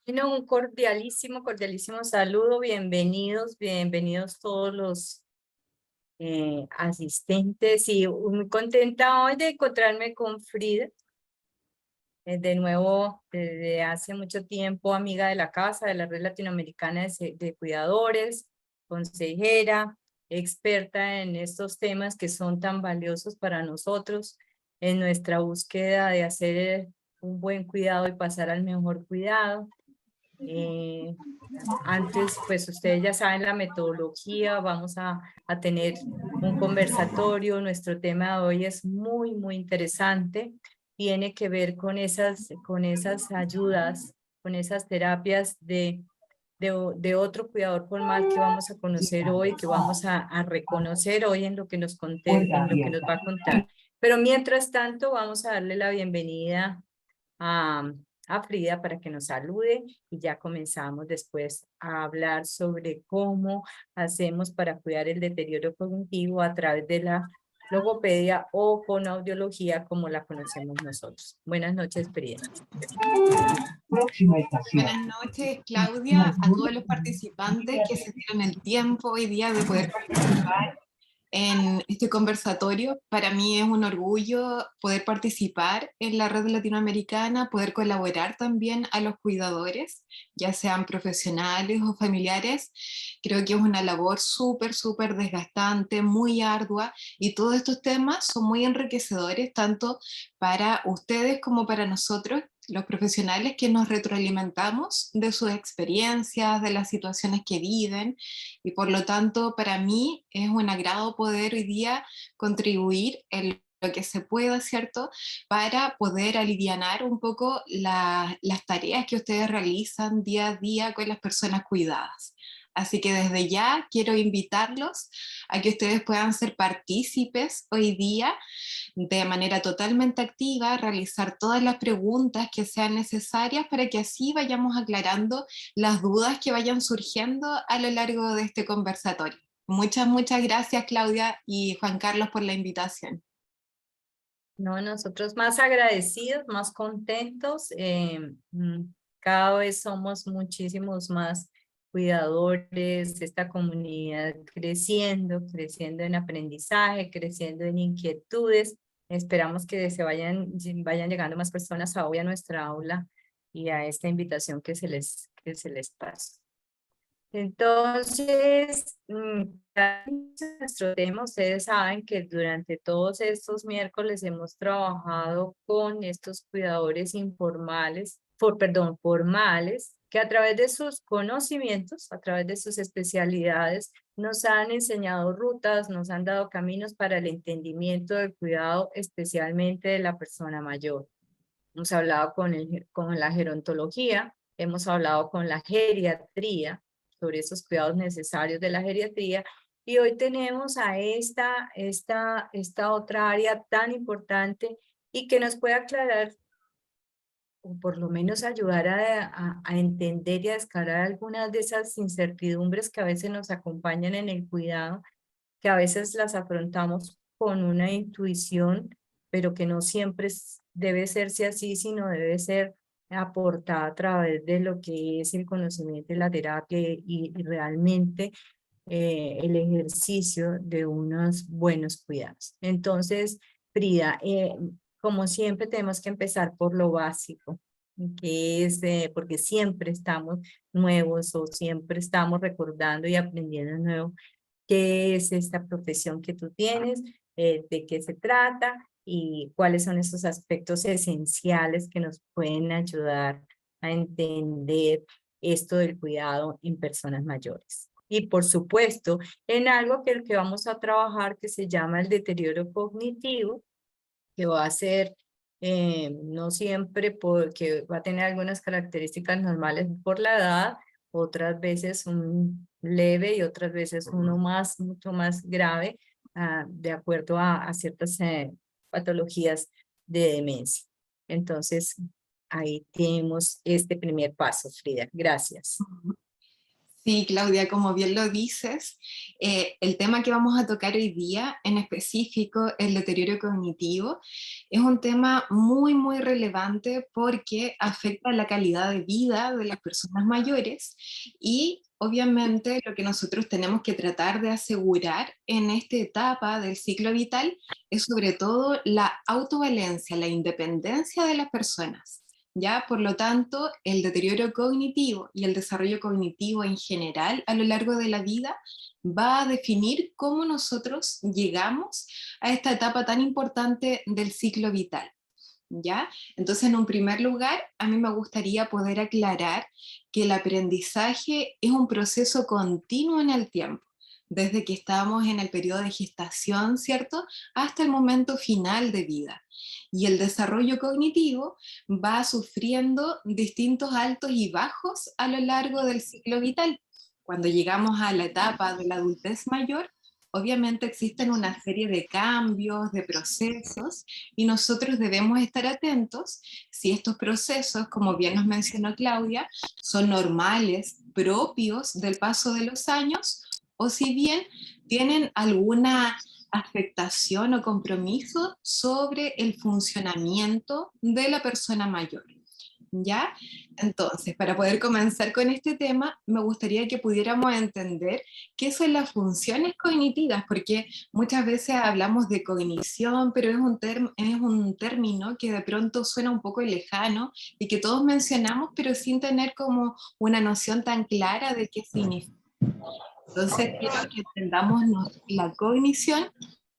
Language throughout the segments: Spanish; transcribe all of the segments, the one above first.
Bueno, un cordialísimo saludo. Bienvenidos todos los asistentes y muy contenta hoy de encontrarme con Frida. De nuevo, desde hace mucho tiempo, amiga de la casa, de la Red Latinoamericana de Cuidadores, consejera, experta en estos temas que son tan valiosos para nosotros en nuestra búsqueda de hacer un buen cuidado y pasar al mejor cuidado. Antes, pues ustedes ya saben la metodología, vamos a tener un conversatorio. Nuestro tema de hoy es muy interesante. Tiene que ver con esas ayudas, con esas terapias de otro cuidador formal que vamos a conocer hoy, que vamos a reconocer hoy en lo que nos va a contar. Pero mientras tanto, vamos a darle la bienvenida a, a Frida para que nos salude y ya comenzamos después a hablar sobre cómo hacemos para cuidar el deterioro cognitivo a través de la logopedia o con audiología como la conocemos nosotros. Buenas noches, Frida. Buenas noches, Claudia, a todos los participantes que se dieron el tiempo hoy día de poder participar en este conversatorio. Para mí es un orgullo poder participar en la red latinoamericana, poder colaborar también a los cuidadores, ya sean profesionales o familiares. Creo que es una labor súper desgastante, muy ardua, y todos estos temas son muy enriquecedores tanto para ustedes como para nosotros, los profesionales, que nos retroalimentamos de sus experiencias, de las situaciones que viven, y por lo tanto para mí es un agrado poder hoy día contribuir en lo que se pueda, ¿cierto?, para poder alivianar un poco las tareas que ustedes realizan día a día con las personas cuidadas. Así que desde ya quiero invitarlos a que ustedes puedan ser partícipes hoy día de manera totalmente activa, realizar todas las preguntas que sean necesarias para que así vayamos aclarando las dudas que vayan surgiendo a lo largo de este conversatorio. Muchas gracias, Claudia y Juan Carlos, por la invitación. No, nosotros más agradecidos, más contentos. Cada vez somos muchísimos más cuidadores, esta comunidad creciendo en aprendizaje, creciendo en inquietudes. Esperamos que vayan llegando más personas hoy a nuestra aula y a esta invitación que se les pasa. Entonces, nuestro tema, ustedes saben que durante todos estos miércoles hemos trabajado con estos cuidadores formales, que a través de sus conocimientos, a través de sus especialidades, nos han enseñado rutas, nos han dado caminos para el entendimiento del cuidado, especialmente de la persona mayor. Hemos hablado con la gerontología, hemos hablado con la geriatría, sobre esos cuidados necesarios de la geriatría, y hoy tenemos a esta otra área tan importante y que nos puede aclarar, o por lo menos ayudar a entender y a descargar algunas de esas incertidumbres que a veces nos acompañan en el cuidado, que a veces las afrontamos con una intuición, pero que no siempre debe serse así, sino debe ser aportada a través de lo que es el conocimiento de la terapia y realmente el ejercicio de unos buenos cuidados. Entonces, Frida, como siempre tenemos que empezar por lo básico, que es porque siempre estamos nuevos o siempre estamos recordando y aprendiendo nuevo. ¿Qué es esta profesión que tú tienes? ¿De qué se trata? Y cuáles son esos aspectos esenciales que nos pueden ayudar a entender esto del cuidado en personas mayores. Y por supuesto, en algo que vamos a trabajar que se llama el deterioro cognitivo, que va a ser no siempre porque va a tener algunas características normales por la edad, otras veces un leve y otras veces uno mucho más grave, de acuerdo a ciertas patologías de demencia. Entonces, ahí tenemos este primer paso, Frida. Gracias. Sí, Claudia, como bien lo dices, el tema que vamos a tocar hoy día, en específico el deterioro cognitivo, es un tema muy, muy relevante porque afecta la calidad de vida de las personas mayores y obviamente lo que nosotros tenemos que tratar de asegurar en esta etapa del ciclo vital es sobre todo la autovalencia, la independencia de las personas. ¿Ya? Por lo tanto, el deterioro cognitivo y el desarrollo cognitivo en general a lo largo de la vida va a definir cómo nosotros llegamos a esta etapa tan importante del ciclo vital. ¿Ya? Entonces, en un primer lugar, a mí me gustaría poder aclarar que el aprendizaje es un proceso continuo en el tiempo, desde que estamos en el periodo de gestación, ¿cierto?, hasta el momento final de vida. Y el desarrollo cognitivo va sufriendo distintos altos y bajos a lo largo del ciclo vital. Cuando llegamos a la etapa de la adultez mayor, obviamente existen una serie de cambios, de procesos, y nosotros debemos estar atentos si estos procesos, como bien nos mencionó Claudia, son normales, propios del paso de los años, o si bien tienen alguna afectación o compromiso sobre el funcionamiento de la persona mayor. ¿Ya? Entonces, para poder comenzar con este tema, me gustaría que pudiéramos entender qué son las funciones cognitivas, porque muchas veces hablamos de cognición, pero es un término que de pronto suena un poco lejano y que todos mencionamos, pero sin tener como una noción tan clara de qué significa. Entonces, quiero que entendamos la cognición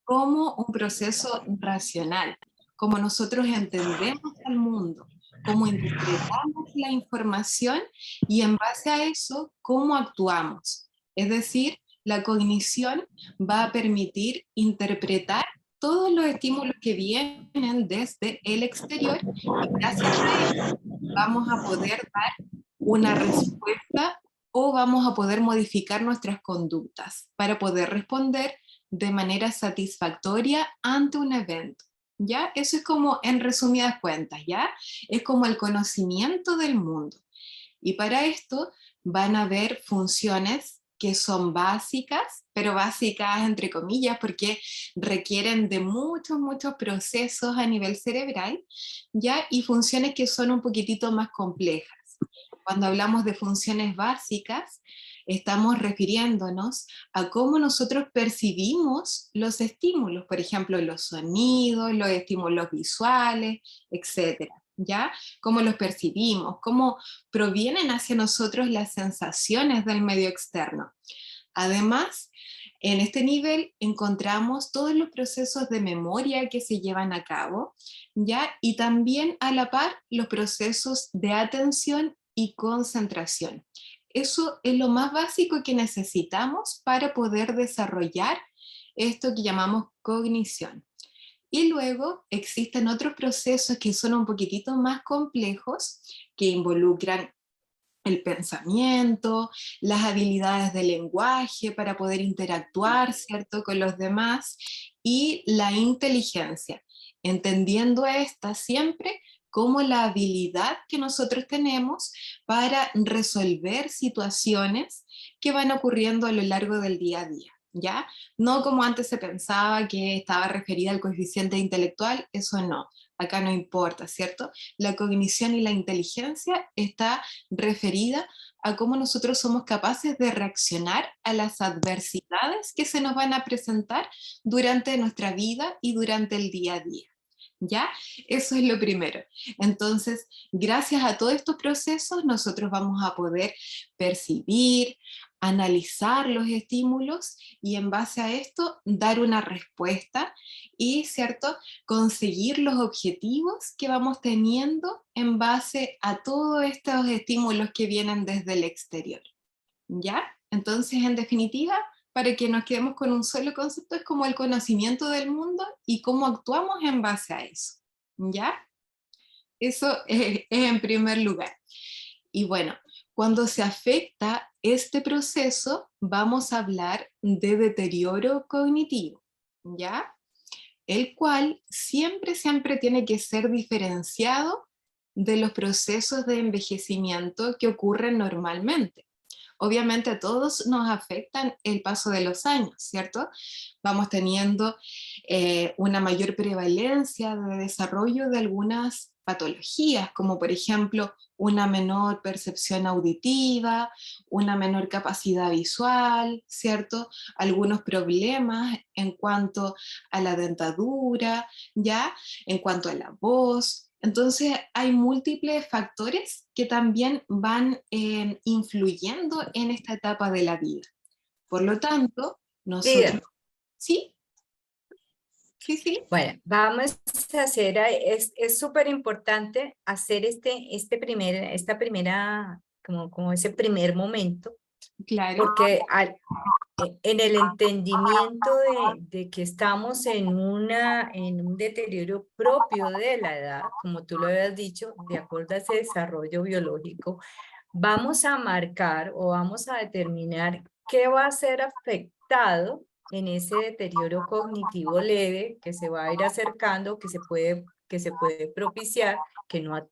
como un proceso racional, como nosotros entendemos el mundo, cómo interpretamos la información y en base a eso, cómo actuamos. Es decir, la cognición va a permitir interpretar todos los estímulos que vienen desde el exterior y gracias a ello vamos a poder dar una respuesta o vamos a poder modificar nuestras conductas para poder responder de manera satisfactoria ante un evento. ¿Ya? Eso es como en resumidas cuentas, ¿ya? Es como el conocimiento del mundo. Y para esto van a haber funciones que son básicas, pero básicas entre comillas, porque requieren de muchos, muchos procesos a nivel cerebral, ¿ya? Y funciones que son un poquitito más complejas. Cuando hablamos de funciones básicas, estamos refiriéndonos a cómo nosotros percibimos los estímulos, por ejemplo, los sonidos, los estímulos visuales, etcétera, ¿ya? Cómo los percibimos, cómo provienen hacia nosotros las sensaciones del medio externo. Además, en este nivel encontramos todos los procesos de memoria que se llevan a cabo, ¿ya? Y también a la par los procesos de atención y concentración. Eso es lo más básico que necesitamos para poder desarrollar esto que llamamos cognición. Y luego existen otros procesos que son un poquitito más complejos, que involucran el pensamiento, las habilidades de lenguaje para poder interactuar, ¿cierto?, con los demás, y la inteligencia, entendiendo esta siempre como la habilidad que nosotros tenemos para resolver situaciones que van ocurriendo a lo largo del día a día. ¿Ya? No como antes se pensaba que estaba referida al coeficiente intelectual, eso no, acá no importa, ¿cierto? La cognición y la inteligencia está referida a cómo nosotros somos capaces de reaccionar a las adversidades que se nos van a presentar durante nuestra vida y durante el día a día. ¿Ya? Eso es lo primero. Entonces, gracias a todos estos procesos, nosotros vamos a poder percibir, analizar los estímulos y en base a esto dar una respuesta y, ¿cierto?, conseguir los objetivos que vamos teniendo en base a todos estos estímulos que vienen desde el exterior. ¿Ya? Entonces, en definitiva, para que nos quedemos con un solo concepto, es como el conocimiento del mundo y cómo actuamos en base a eso. ¿Ya? Eso es en primer lugar. Y bueno, cuando se afecta este proceso, vamos a hablar de deterioro cognitivo, ¿ya? El cual siempre, siempre tiene que ser diferenciado de los procesos de envejecimiento que ocurren normalmente. Obviamente a todos nos afectan el paso de los años, ¿cierto? Vamos teniendo una mayor prevalencia de desarrollo de algunas patologías, como por ejemplo una menor percepción auditiva, una menor capacidad visual, ¿cierto? Algunos problemas en cuanto a la dentadura, ¿ya? En cuanto a la voz. Entonces hay múltiples factores que también van influyendo en esta etapa de la vida. Por lo tanto, nosotros... Frida, ¿Sí? Sí, sí. bueno, vamos a hacer, es súper importante hacer esta primera, como ese primer momento, Claro. porque en el entendimiento de que estamos en un deterioro propio de la edad, como tú lo habías dicho, de acuerdo a ese desarrollo biológico, vamos a marcar o vamos a determinar qué va a ser afectado en ese deterioro cognitivo leve que se va a ir acercando, que se puede propiciar, que, no,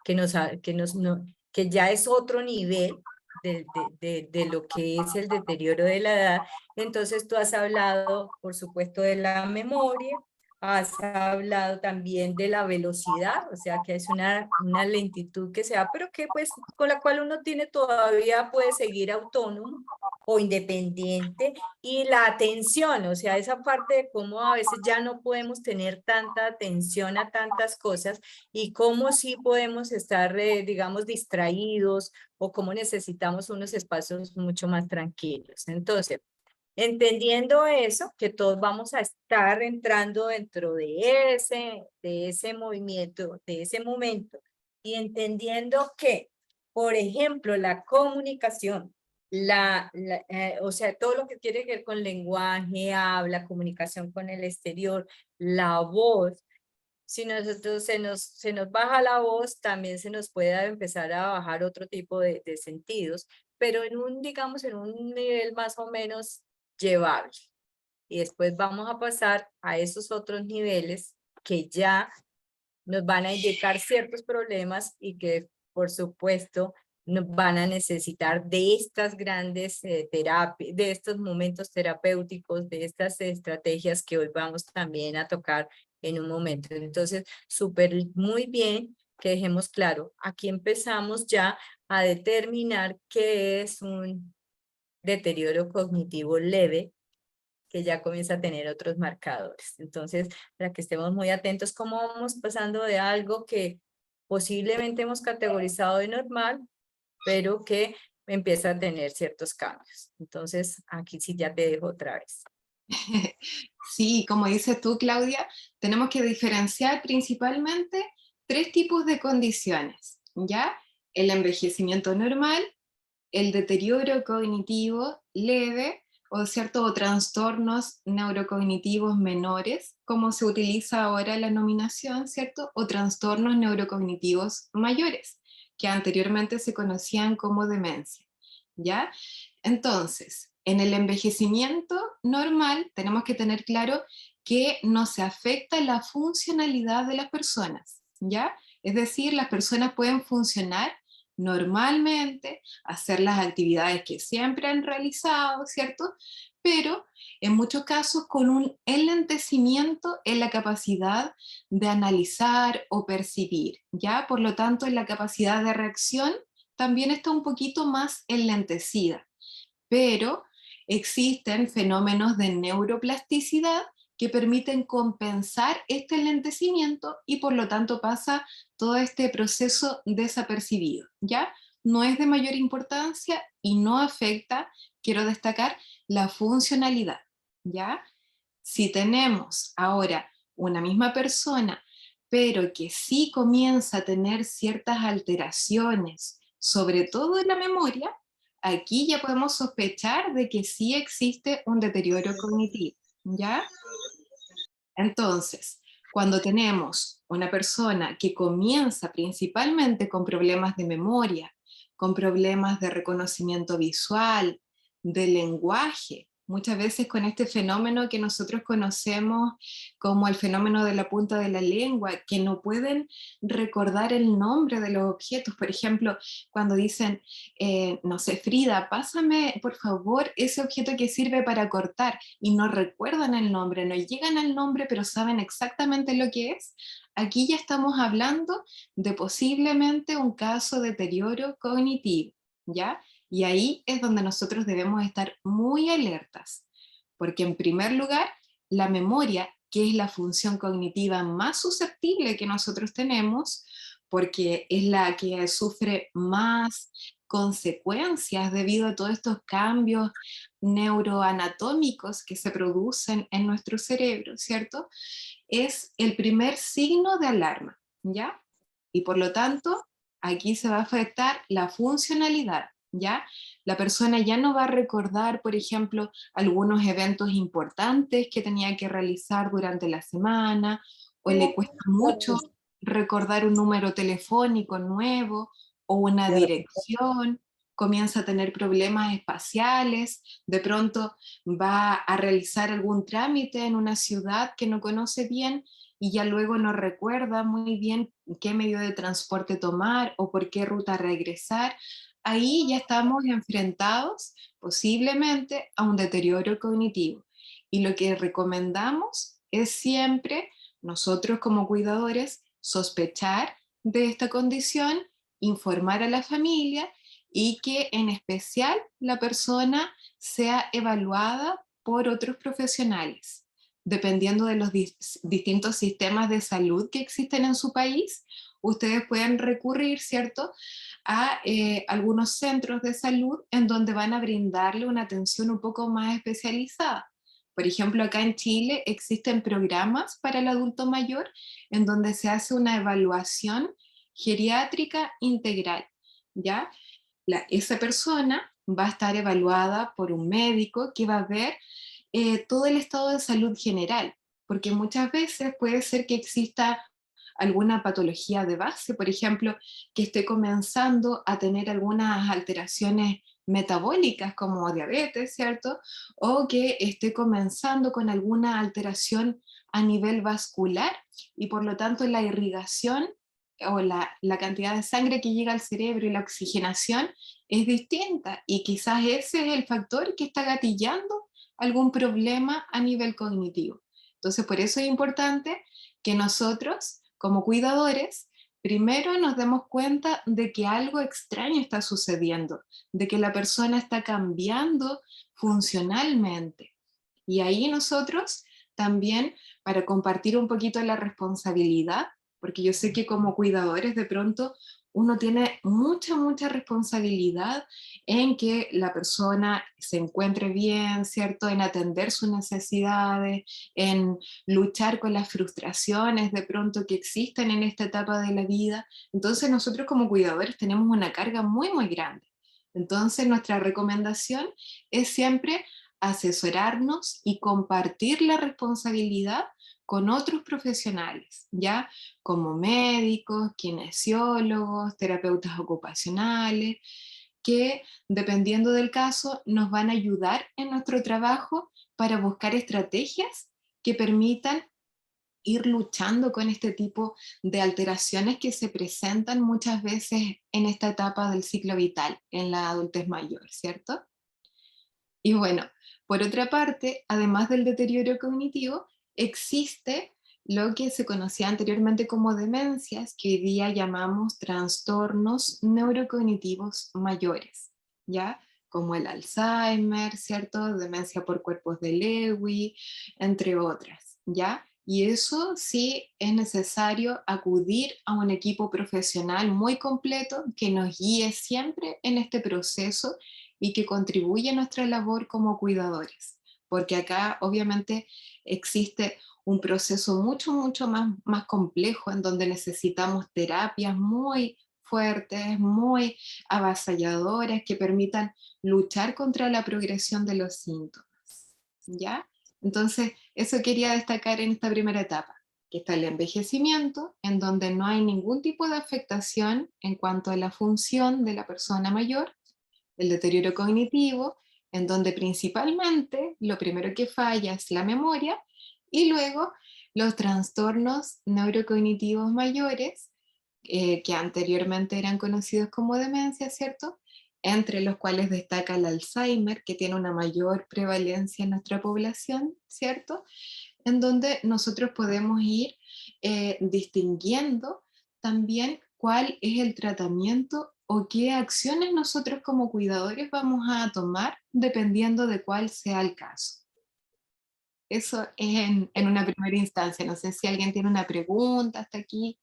que, nos, que, nos, no, que ya es otro nivel de lo que es el deterioro de la edad. Entonces tú has hablado, por supuesto, de la memoria, has hablado también de la velocidad, o sea que es una lentitud que se da, pero que pues con la cual uno tiene todavía puede seguir autónomo o independiente, y la atención, o sea, esa parte de cómo a veces ya no podemos tener tanta atención a tantas cosas y cómo sí podemos estar, digamos, distraídos o cómo necesitamos unos espacios mucho más tranquilos. Entonces, entendiendo eso, que todos vamos a estar entrando dentro de ese movimiento, de ese momento, y entendiendo que, por ejemplo, la comunicación, o sea, todo lo que tiene que ver con lenguaje, habla, comunicación con el exterior, la voz, si nosotros se nos baja la voz, también se nos puede empezar a bajar otro tipo de sentidos, pero en un, digamos, en un nivel más o menos llevable. Y después vamos a pasar a esos otros niveles que ya nos van a indicar ciertos problemas y que, por supuesto, nos van a necesitar de estas grandes terapias, de estos momentos terapéuticos, de estas estrategias que hoy vamos también a tocar en un momento. Entonces, súper muy bien que dejemos claro, aquí empezamos ya a determinar qué es un deterioro cognitivo leve, que ya comienza a tener otros marcadores. Entonces, para que estemos muy atentos cómo vamos pasando de algo que posiblemente hemos categorizado de normal, pero que empieza a tener ciertos cambios. Entonces, aquí sí ya te dejo otra vez. Sí, como dices tú, Claudia, tenemos que diferenciar principalmente tres tipos de condiciones, ¿ya? El envejecimiento normal, el deterioro cognitivo leve, o cierto, o trastornos neurocognitivos menores, como se utiliza ahora la nominación, ¿cierto? O trastornos neurocognitivos mayores, que anteriormente se conocían como demencia, ¿ya? Entonces, en el envejecimiento normal tenemos que tener claro que no se afecta la funcionalidad de las personas, ¿ya? Es decir, las personas pueden funcionar normalmente, hacer las actividades que siempre han realizado, ¿cierto? Pero en muchos casos con un enlentecimiento en la capacidad de analizar o percibir, ¿ya? Por lo tanto, en la capacidad de reacción también está un poquito más enlentecida, pero existen fenómenos de neuroplasticidad que permiten compensar este enlentecimiento y por lo tanto pasa todo este proceso desapercibido, ¿ya? No es de mayor importancia y no afecta, quiero destacar, la funcionalidad, ¿ya? Si tenemos ahora una misma persona, pero que sí comienza a tener ciertas alteraciones, sobre todo en la memoria, aquí ya podemos sospechar de que sí existe un deterioro cognitivo, ¿ya? Entonces, cuando tenemos una persona que comienza principalmente con problemas de memoria, con problemas de reconocimiento visual, de lenguaje, muchas veces con este fenómeno que nosotros conocemos como el fenómeno de la punta de la lengua, que no pueden recordar el nombre de los objetos. Por ejemplo, cuando dicen, no sé, Frida, pásame por favor ese objeto que sirve para cortar, y no recuerdan el nombre, no llegan al nombre, pero saben exactamente lo que es. Aquí ya estamos hablando de posiblemente un caso de deterioro cognitivo, ¿ya? Y ahí es donde nosotros debemos estar muy alertas, porque en primer lugar, la memoria, que es la función cognitiva más susceptible que nosotros tenemos, porque es la que sufre más consecuencias debido a todos estos cambios neuroanatómicos que se producen en nuestro cerebro, ¿cierto? Es el primer signo de alarma, ¿ya? Y por lo tanto, aquí se va a afectar la funcionalidad, ¿ya? La persona ya no va a recordar, por ejemplo, algunos eventos importantes que tenía que realizar durante la semana, o le cuesta mucho recordar un número telefónico nuevo o una dirección, comienza a tener problemas espaciales, de pronto va a realizar algún trámite en una ciudad que no conoce bien y ya luego no recuerda muy bien qué medio de transporte tomar o por qué ruta regresar. Ahí ya estamos enfrentados posiblemente a un deterioro cognitivo. Y lo que recomendamos es siempre, nosotros como cuidadores, sospechar de esta condición, informar a la familia y que en especial la persona sea evaluada por otros profesionales. Dependiendo de los distintos sistemas de salud que existen en su país, ustedes pueden recurrir, ¿cierto?, a algunos centros de salud en donde van a brindarle una atención un poco más especializada. Por ejemplo, acá en Chile existen programas para el adulto mayor en donde se hace una evaluación geriátrica integral, ¿ya? Esa persona va a estar evaluada por un médico que va a ver todo el estado de salud general, porque muchas veces puede ser que exista alguna patología de base, por ejemplo, que esté comenzando a tener algunas alteraciones metabólicas como diabetes, ¿cierto? O que esté comenzando con alguna alteración a nivel vascular y por lo tanto la irrigación o la cantidad de sangre que llega al cerebro y la oxigenación es distinta y quizás ese es el factor que está gatillando algún problema a nivel cognitivo. Entonces, por eso es importante que nosotros, como cuidadores, primero nos demos cuenta de que algo extraño está sucediendo, de que la persona está cambiando funcionalmente. Y ahí nosotros también, para compartir un poquito la responsabilidad, porque yo sé que como cuidadores de pronto uno tiene mucha responsabilidad en que la persona se encuentre bien, ¿cierto? En atender sus necesidades, en luchar con las frustraciones de pronto que existen en esta etapa de la vida. Entonces nosotros como cuidadores tenemos una carga muy grande. Entonces nuestra recomendación es siempre asesorarnos y compartir la responsabilidad con otros profesionales, ¿ya? Como médicos, kinesiólogos, terapeutas ocupacionales, que dependiendo del caso nos van a ayudar en nuestro trabajo para buscar estrategias que permitan ir luchando con este tipo de alteraciones que se presentan muchas veces en esta etapa del ciclo vital, en la adultez mayor, ¿cierto? Y bueno, por otra parte, además del deterioro cognitivo, existe lo que se conocía anteriormente como demencias, que hoy día llamamos trastornos neurocognitivos mayores, ¿ya? Como el Alzheimer, ¿cierto? Demencia por cuerpos de Lewy, entre otras, ¿ya? Y eso sí es necesario acudir a un equipo profesional muy completo que nos guíe siempre en este proceso y que contribuye a nuestra labor como cuidadores, porque acá obviamente existe un proceso mucho más complejo en donde necesitamos terapias muy fuertes, muy avasalladoras que permitan luchar contra la progresión de los síntomas, ¿ya? Entonces, eso quería destacar en esta primera etapa, que está el envejecimiento, en donde no hay ningún tipo de afectación en cuanto a la función de la persona mayor, el deterioro cognitivo, en donde principalmente lo primero que falla es la memoria y luego los trastornos neurocognitivos mayores, que anteriormente eran conocidos como demencia, ¿cierto? Entre los cuales destaca el Alzheimer, que tiene una mayor prevalencia en nuestra población, ¿cierto? En donde nosotros podemos ir distinguiendo también cuál es el tratamiento o qué acciones nosotros como cuidadores vamos a tomar dependiendo de cuál sea el caso. Eso es en una primera instancia. No sé si alguien tiene una pregunta hasta aquí.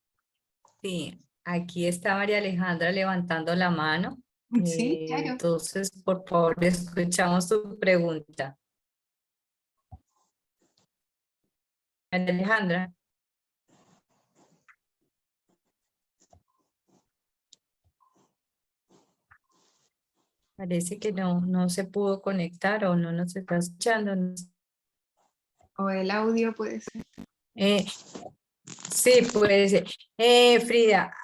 Sí, aquí está María Alejandra levantando la mano. Sí, claro. Entonces, por favor, escuchamos tu pregunta. María Alejandra, parece que no se pudo conectar o no nos está escuchando. O el audio puede ser. Eh, sí, puede ser. Frida,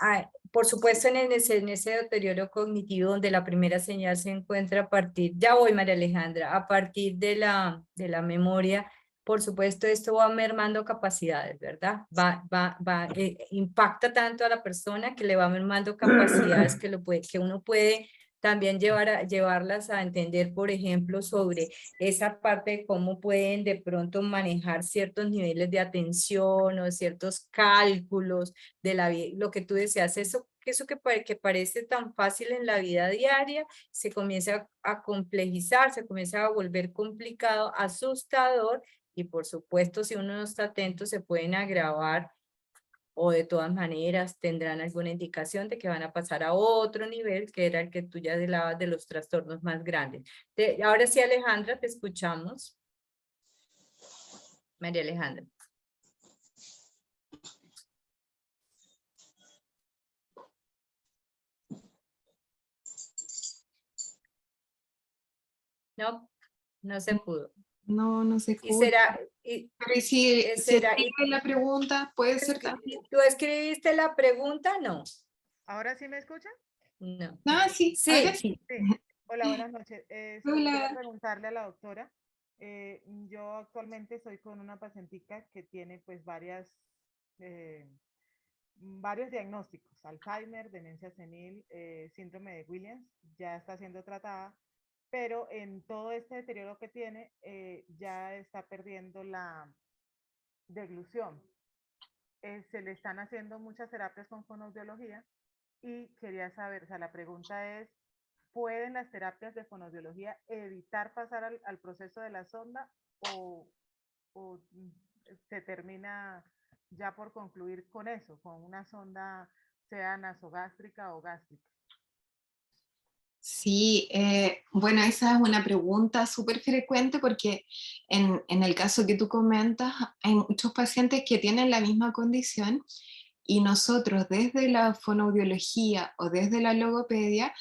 por supuesto en ese deterioro cognitivo donde la primera señal se encuentra a partir, ya voy María Alejandra, a partir de la memoria, por supuesto esto va mermando capacidades, ¿verdad? Impacta tanto a la persona que le va mermando capacidades que uno puede también llevarlas a entender, por ejemplo, sobre esa parte de cómo pueden de pronto manejar ciertos niveles de atención o ciertos cálculos de la vida, lo que tú deseas, eso que parece tan fácil en la vida diaria, se comienza a complejizar, se comienza a volver complicado, asustador, y por supuesto, si uno no está atento, se pueden agravar o de todas maneras tendrán alguna indicación de que van a pasar a otro nivel, que era el que tú ya hablabas de los trastornos más grandes. Ahora sí, Alejandra, te escuchamos. María Alejandra. No se pudo. No se Y escucha. será, Pero si será, escribe la pregunta, puede ser también. ¿tú escribiste la pregunta? No. ¿Ahora sí me escucha? No. Ah, sí, ahora Sí, sí. Sí. Hola, buenas noches. Sí, quería Hola. preguntarle a la doctora. Yo actualmente estoy con una pacientica que tiene pues eh, varios diagnósticos: Alzheimer, demencia senil, síndrome de Williams. Ya está siendo tratada, pero en todo este deterioro que tiene, ya está perdiendo la deglución. Se le están haciendo muchas terapias con fonoaudiología y quería saber, o sea, la pregunta es, ¿pueden las terapias de fonoaudiología evitar pasar al proceso de la sonda o se termina ya por concluir con eso, con una sonda sea nasogástrica o gástrica? Sí, bueno, esa es una pregunta súper frecuente porque en el caso que tú comentas, hay muchos pacientes que tienen la misma condición y nosotros desde la fonoaudiología o desde la logopedia,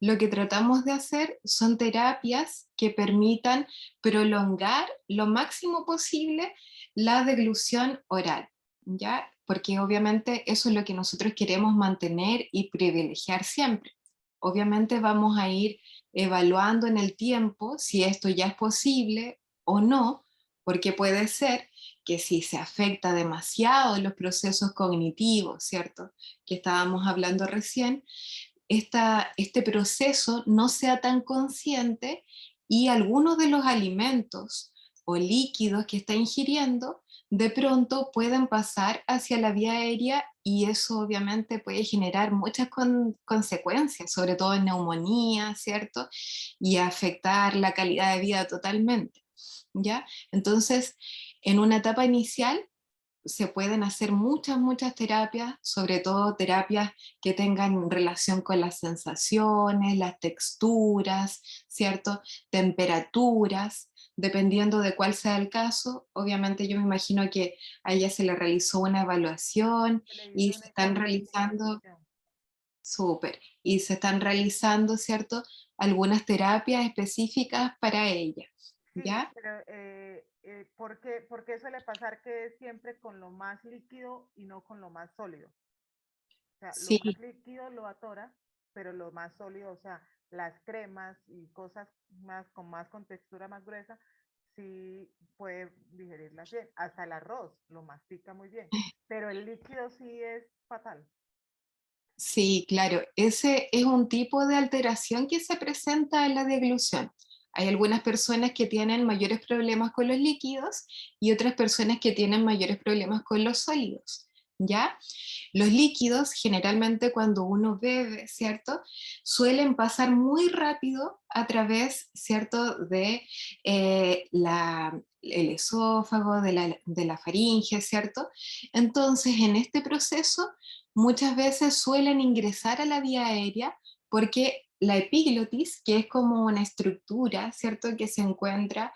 lo que tratamos de hacer son terapias que permitan prolongar lo máximo posible la deglución oral, ¿ya? Porque obviamente eso es lo que nosotros queremos mantener y privilegiar siempre. Obviamente vamos a ir evaluando en el tiempo si esto ya es posible o no, porque puede ser que si se afecta demasiado los procesos cognitivos, ¿cierto? Que estábamos hablando recién, este proceso no sea tan consciente y algunos de los alimentos o líquidos que está ingiriendo de pronto pueden pasar hacia la vía aérea y eso obviamente puede generar muchas consecuencias, sobre todo en neumonía, ¿cierto? Y afectar la calidad de vida totalmente, ¿ya? Entonces, en una etapa inicial se pueden hacer muchas terapias, sobre todo terapias que tengan relación con las sensaciones, las texturas, ¿cierto? Temperaturas, dependiendo de cuál sea el caso. Obviamente yo me imagino que a ella se le realizó una evaluación Se le y hizo se una están realizando, electroencefalografía. súper, y se están realizando, ¿cierto? Algunas terapias específicas para ella, Sí, ¿ya? pero por qué suele pasar que es siempre con lo más líquido y no con lo más sólido? O sea, lo Sí, más líquido lo atora, pero lo más sólido, o sea, las cremas y cosas más con textura más gruesa, sí puede digerirlas bien. Hasta el arroz lo mastica muy bien, pero el líquido sí es fatal. Sí, claro, ese es un tipo de alteración que se presenta en la deglución. Hay algunas personas que tienen mayores problemas con los líquidos y otras personas que tienen mayores problemas con los sólidos, ¿ya? Los líquidos, generalmente cuando uno bebe, ¿cierto? Suelen pasar muy rápido a través, ¿cierto? De el esófago, de la faringe, ¿cierto? Entonces, en este proceso muchas veces suelen ingresar a la vía aérea porque la epiglotis, que es como una estructura, ¿cierto?, que se encuentra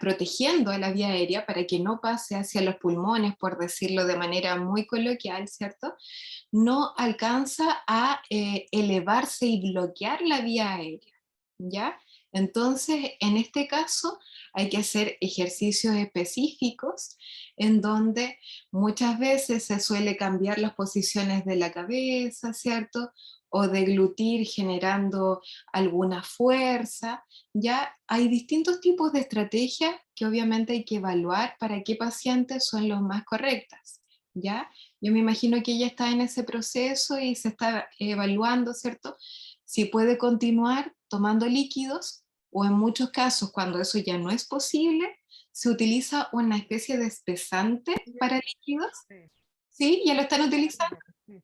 protegiendo a la vía aérea para que no pase hacia los pulmones, por decirlo de manera muy coloquial, ¿cierto?, no alcanza a elevarse y bloquear la vía aérea, ¿ya? Entonces, en este caso, hay que hacer ejercicios específicos en donde muchas veces se suele cambiar las posiciones de la cabeza, ¿cierto? O deglutir generando alguna fuerza. Ya hay distintos tipos de estrategias que obviamente hay que evaluar para qué pacientes son los más correctas, ¿ya? Yo me imagino que ella está en ese proceso y se está evaluando, ¿cierto? Si puede continuar tomando líquidos o en muchos casos, cuando eso ya no es posible, se utiliza una especie de espesante para líquidos. Sí, ¿Sí? ¿Ya lo están sí, utilizando? sí.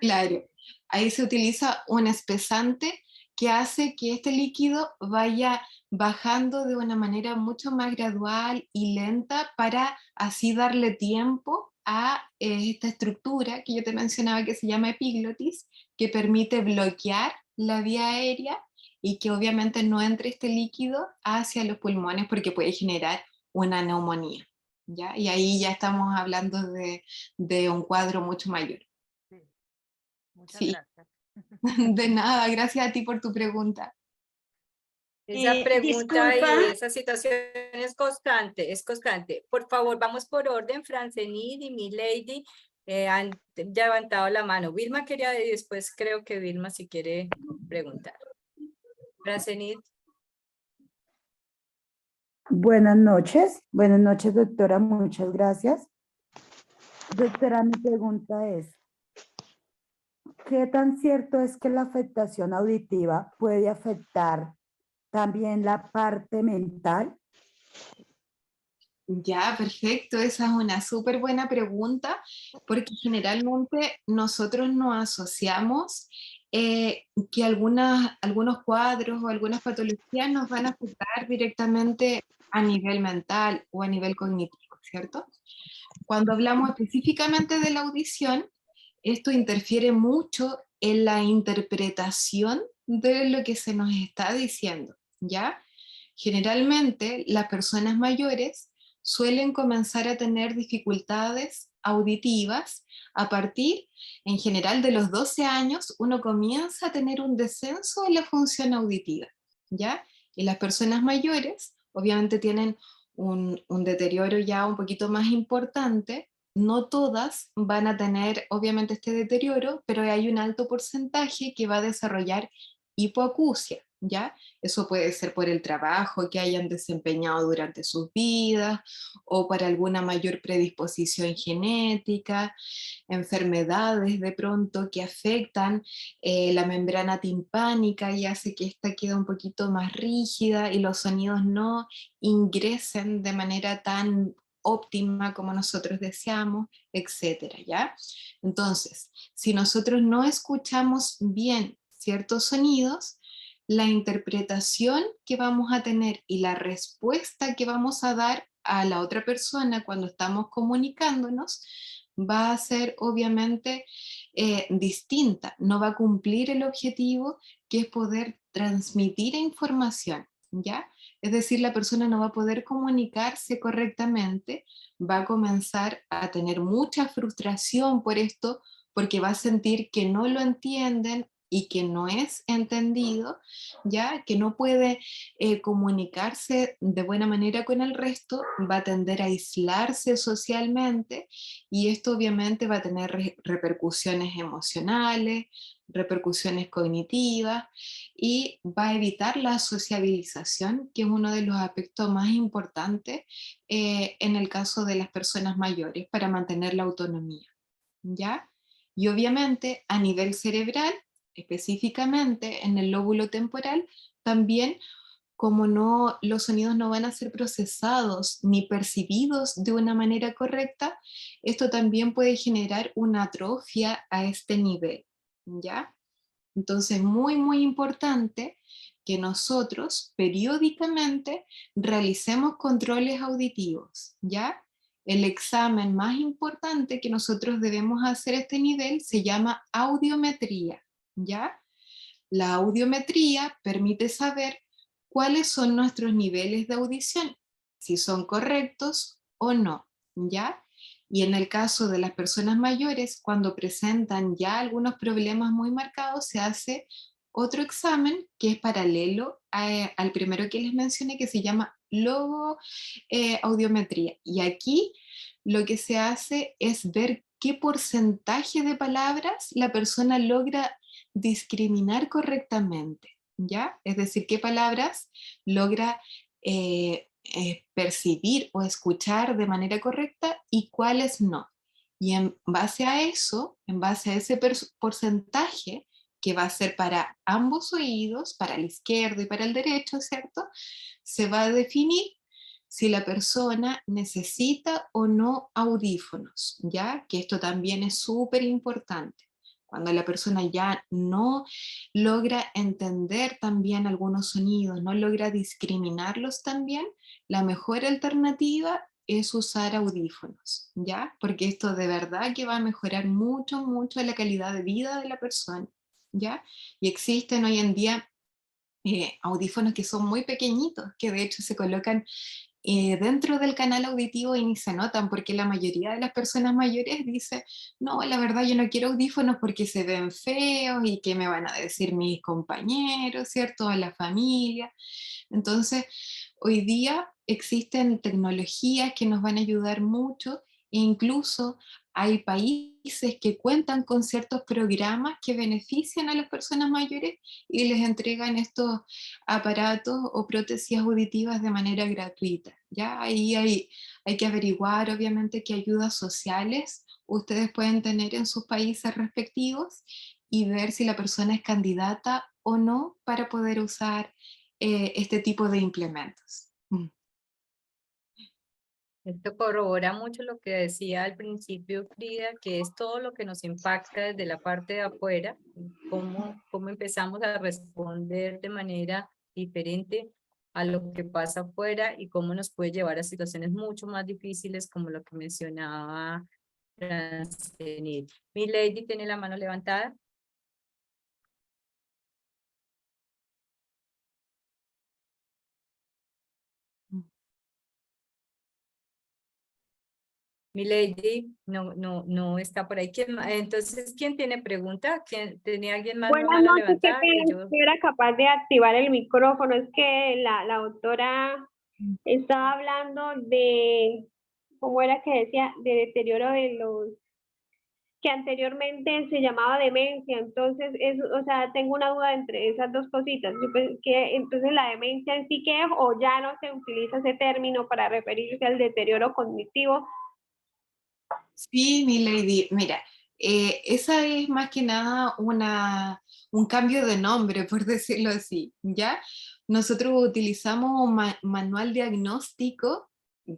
Claro. Ahí se utiliza un espesante que hace que este líquido vaya bajando de una manera mucho más gradual y lenta para así darle tiempo a esta estructura que yo te mencionaba que se llama epiglotis, que permite bloquear la vía aérea y que obviamente no entre este líquido hacia los pulmones porque puede generar una neumonía, ¿ya? Y ahí ya estamos hablando de un cuadro mucho mayor. Sí, muchas Sí, gracias. de nada, gracias a ti por tu pregunta. Esa pregunta Disculpa, y esa situación es constante, es constante. Por favor, vamos por orden. Francenid y Milady han levantado la mano. Vilma quería y después creo que Vilma si quiere preguntar. Francenid. buenas noches, doctora, muchas gracias. Doctora, mi pregunta es, ¿qué tan cierto es que la afectación auditiva puede afectar también la parte mental? Ya, perfecto, esa es una súper buena pregunta, porque generalmente nosotros nos asociamos que algunos cuadros o algunas patologías nos van a afectar directamente a nivel mental o a nivel cognitivo, ¿cierto? Cuando hablamos específicamente de la audición, esto interfiere mucho en la interpretación de lo que se nos está diciendo, ¿ya? Generalmente las personas mayores suelen comenzar a tener dificultades auditivas a partir, en general, de los 12 años, uno comienza a tener un descenso en la función auditiva, ¿ya? Y las personas mayores obviamente tienen un deterioro ya un poquito más importante. No todas van a tener obviamente este deterioro, pero hay un alto porcentaje que va a desarrollar hipoacusia, ¿ya? Eso puede ser por el trabajo que hayan desempeñado durante sus vidas o para alguna mayor predisposición genética, enfermedades de pronto que afectan la membrana timpánica y hace que ésta quede un poquito más rígida y los sonidos no ingresen de manera tan óptima como nosotros deseamos, etcétera, ¿ya? Entonces, si nosotros no escuchamos bien ciertos sonidos, la interpretación que vamos a tener y la respuesta que vamos a dar a la otra persona cuando estamos comunicándonos va a ser obviamente distinta, no va a cumplir el objetivo que es poder transmitir información, ¿ya? Es decir, la persona no va a poder comunicarse correctamente, va a comenzar a tener mucha frustración por esto, porque va a sentir que no lo entienden y que no es entendido, ya que no puede comunicarse de buena manera con el resto, va a tender a aislarse socialmente y esto obviamente va a tener repercusiones emocionales, repercusiones cognitivas y va a evitar la sociabilización, que es uno de los aspectos más importantes en el caso de las personas mayores para mantener la autonomía, ¿ya? Y obviamente a nivel cerebral, específicamente en el lóbulo temporal, también como no, los sonidos no van a ser procesados ni percibidos de una manera correcta, esto también puede generar una atrofia a este nivel, ¿ya? Entonces, muy, muy importante que nosotros periódicamente realicemos controles auditivos, ¿ya? El examen más importante que nosotros debemos hacer a este nivel se llama audiometría, ¿ya? La audiometría permite saber cuáles son nuestros niveles de audición, si son correctos o no, ¿ya? Y en el caso de las personas mayores, cuando presentan ya algunos problemas muy marcados, se hace otro examen que es paralelo al primero que les mencioné, que se llama audiometría. Y aquí lo que se hace es ver qué porcentaje de palabras la persona logra discriminar correctamente, ¿ya? Es decir, qué palabras logra percibir o escuchar de manera correcta y cuáles no. Y en base a eso, en base a ese porcentaje, que va a ser para ambos oídos, para el izquierdo y para el derecho, ¿cierto? Se va a definir si la persona necesita o no audífonos, ¿ya? Que esto también es súper importante. Cuando la persona ya no logra entender también algunos sonidos, no logra discriminarlos también, la mejor alternativa es usar audífonos, ¿ya? Porque esto de verdad que va a mejorar mucho, mucho la calidad de vida de la persona, ¿ya? Y existen hoy en día audífonos que son muy pequeñitos, que de hecho se colocan dentro del canal auditivo y ni se notan, porque la mayoría de las personas mayores dice, no, la verdad yo no quiero audífonos porque se ven feos y qué me van a decir mis compañeros, ¿cierto? A la familia. Entonces, hoy día existen tecnologías que nos van a ayudar mucho e incluso hay países que cuentan con ciertos programas que benefician a las personas mayores y les entregan estos aparatos o prótesis auditivas de manera gratuita. ¿Ya? Ahí hay que averiguar, obviamente, qué ayudas sociales ustedes pueden tener en sus países respectivos y ver si la persona es candidata o no para poder usar este tipo de implementos. Esto corrobora mucho lo que decía al principio Frida, que es todo lo que nos impacta desde la parte de afuera, cómo empezamos a responder de manera diferente a lo que pasa afuera y cómo nos puede llevar a situaciones mucho más difíciles como lo que mencionaba Francenit. Mi lady tiene la mano levantada. Mi lady no está por ahí. Entonces, ¿quién tiene pregunta? ¿Quién tenía alguien más Buenas mano noches, qué levantada? pena, Que yo... si era capaz de activar el micrófono. Es que la doctora estaba hablando de, ¿cómo era que decía? De deterioro de los, que anteriormente se llamaba demencia. Entonces, o sea, tengo una duda entre esas dos cositas. Yo pensé que entonces la demencia en sí que es, o ya no se utiliza ese término para referirse al deterioro cognitivo. Sí, mi lady, mira, esa es más que nada un cambio de nombre, por decirlo así, ¿ya? Nosotros utilizamos un manual diagnóstico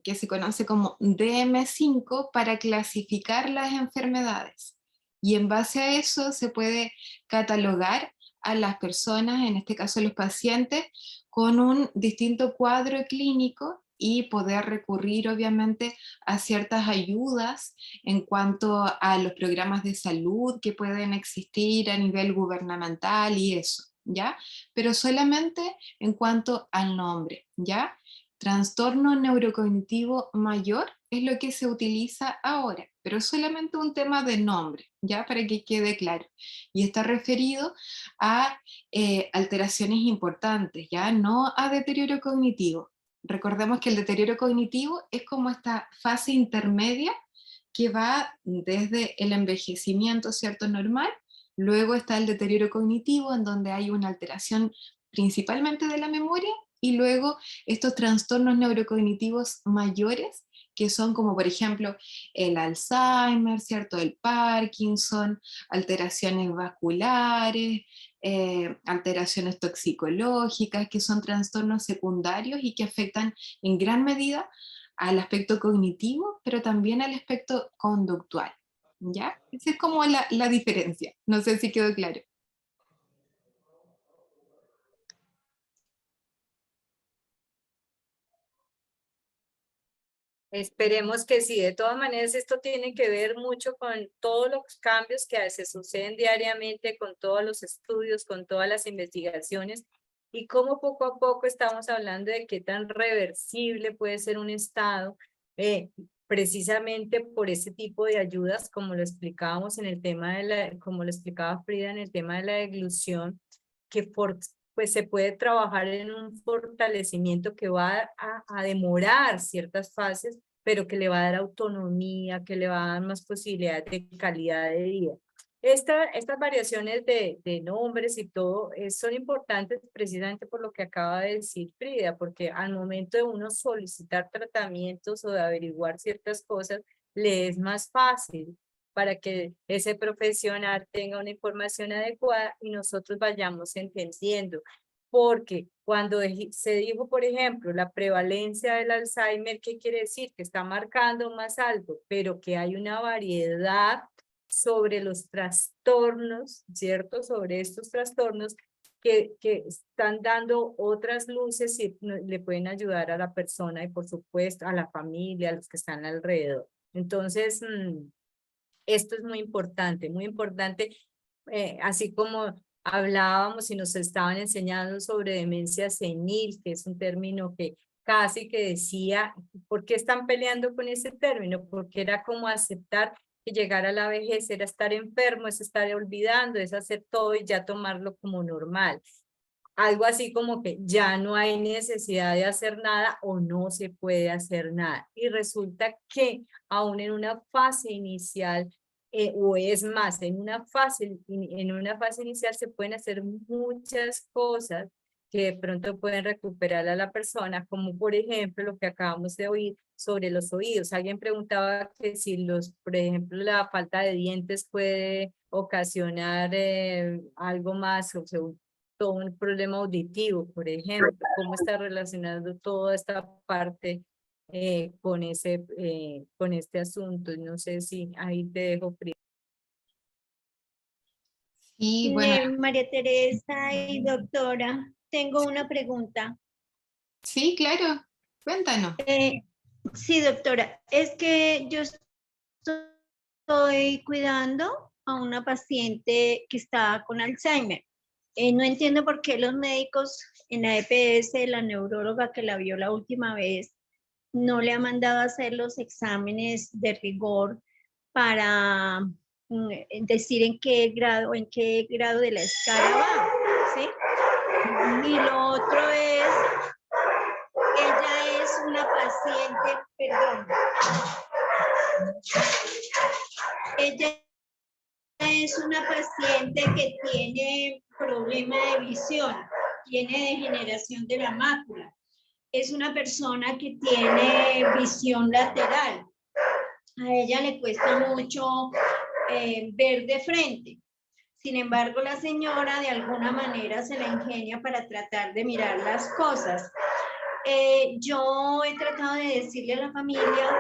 que se conoce como DM5 para clasificar las enfermedades. Y en base a eso se puede catalogar a las personas, en este caso los pacientes, con un distinto cuadro clínico y poder recurrir obviamente a ciertas ayudas en cuanto a los programas de salud que pueden existir a nivel gubernamental y eso, ¿ya? Pero solamente en cuanto al nombre, ¿ya? Trastorno neurocognitivo mayor es lo que se utiliza ahora, pero solamente un tema de nombre, ¿ya? Para que quede claro. Y está referido a alteraciones importantes, ¿ya? No a deterioro cognitivo. Recordemos que el deterioro cognitivo es como esta fase intermedia que va desde el envejecimiento, ¿cierto? Normal, Luego está el deterioro cognitivo, en donde hay una alteración principalmente de la memoria, y luego estos trastornos neurocognitivos mayores, que son como por ejemplo el Alzheimer, ¿cierto? El Parkinson, alteraciones vasculares, alteraciones toxicológicas, que son trastornos secundarios y que afectan en gran medida al aspecto cognitivo, pero también al aspecto conductual, ¿ya? Esa es como la diferencia. No sé si quedó claro. Esperemos que sí. De todas maneras, esto tiene que ver mucho con todos los cambios que se suceden diariamente, con todos los estudios, con todas las investigaciones, y cómo poco a poco estamos hablando de qué tan reversible puede ser un estado, precisamente por ese tipo de ayudas, como lo explicábamos en el tema como lo explicaba Frida en el tema de la deglución, que pues se puede trabajar en un fortalecimiento que va a demorar ciertas fases, pero que le va a dar autonomía, que le va a dar más posibilidades de calidad de vida. Estas variaciones de nombres y todo son importantes precisamente por lo que acaba de decir Frida, porque al momento de uno solicitar tratamientos o de averiguar ciertas cosas, le es más fácil para que ese profesional tenga una información adecuada y nosotros vayamos entendiendo. Porque cuando se dijo, por ejemplo, la prevalencia del Alzheimer, ¿qué quiere decir? Que está marcando más alto, pero que hay una variedad sobre los trastornos, ¿cierto? Sobre estos trastornos que están dando otras luces y le pueden ayudar a la persona y por supuesto a la familia, a los que están alrededor. Entonces, esto es muy importante, así como hablábamos y nos estaban enseñando sobre demencia senil, que es un término que casi que decía, ¿por qué están peleando con ese término? Porque era como aceptar que llegar a la vejez era estar enfermo, es estar olvidando, es hacer todo y ya tomarlo como normal. Algo así como que ya no hay necesidad de hacer nada o no se puede hacer nada. Y resulta que aún en una fase inicial, o es más, en una fase inicial se pueden hacer muchas cosas que de pronto pueden recuperar a la persona, como por ejemplo lo que acabamos de oír sobre los oídos. Alguien preguntaba que si por ejemplo, la falta de dientes puede ocasionar algo más, o sea, todo un problema auditivo, por ejemplo, cómo está relacionando toda esta parte con este asunto. No sé si ahí te dejo, Frida. Y bueno, María Teresa y doctora, tengo una pregunta. sí, claro, cuéntanos. Sí, doctora, es que yo estoy cuidando a una paciente que está con Alzheimer. No entiendo por qué los médicos en la EPS, la neuróloga que la vio la última vez, no le ha mandado a hacer los exámenes de rigor para decir en qué grado de la escala va, ¿sí? Y lo otro es, ella es una paciente, perdón, ella es una paciente que tiene problema de visión, tiene degeneración de la mácula. Es una persona que tiene visión lateral. A ella le cuesta mucho ver de frente. Sin embargo, la señora de alguna manera se la ingenia para tratar de mirar las cosas. Yo he tratado de decirle a la familia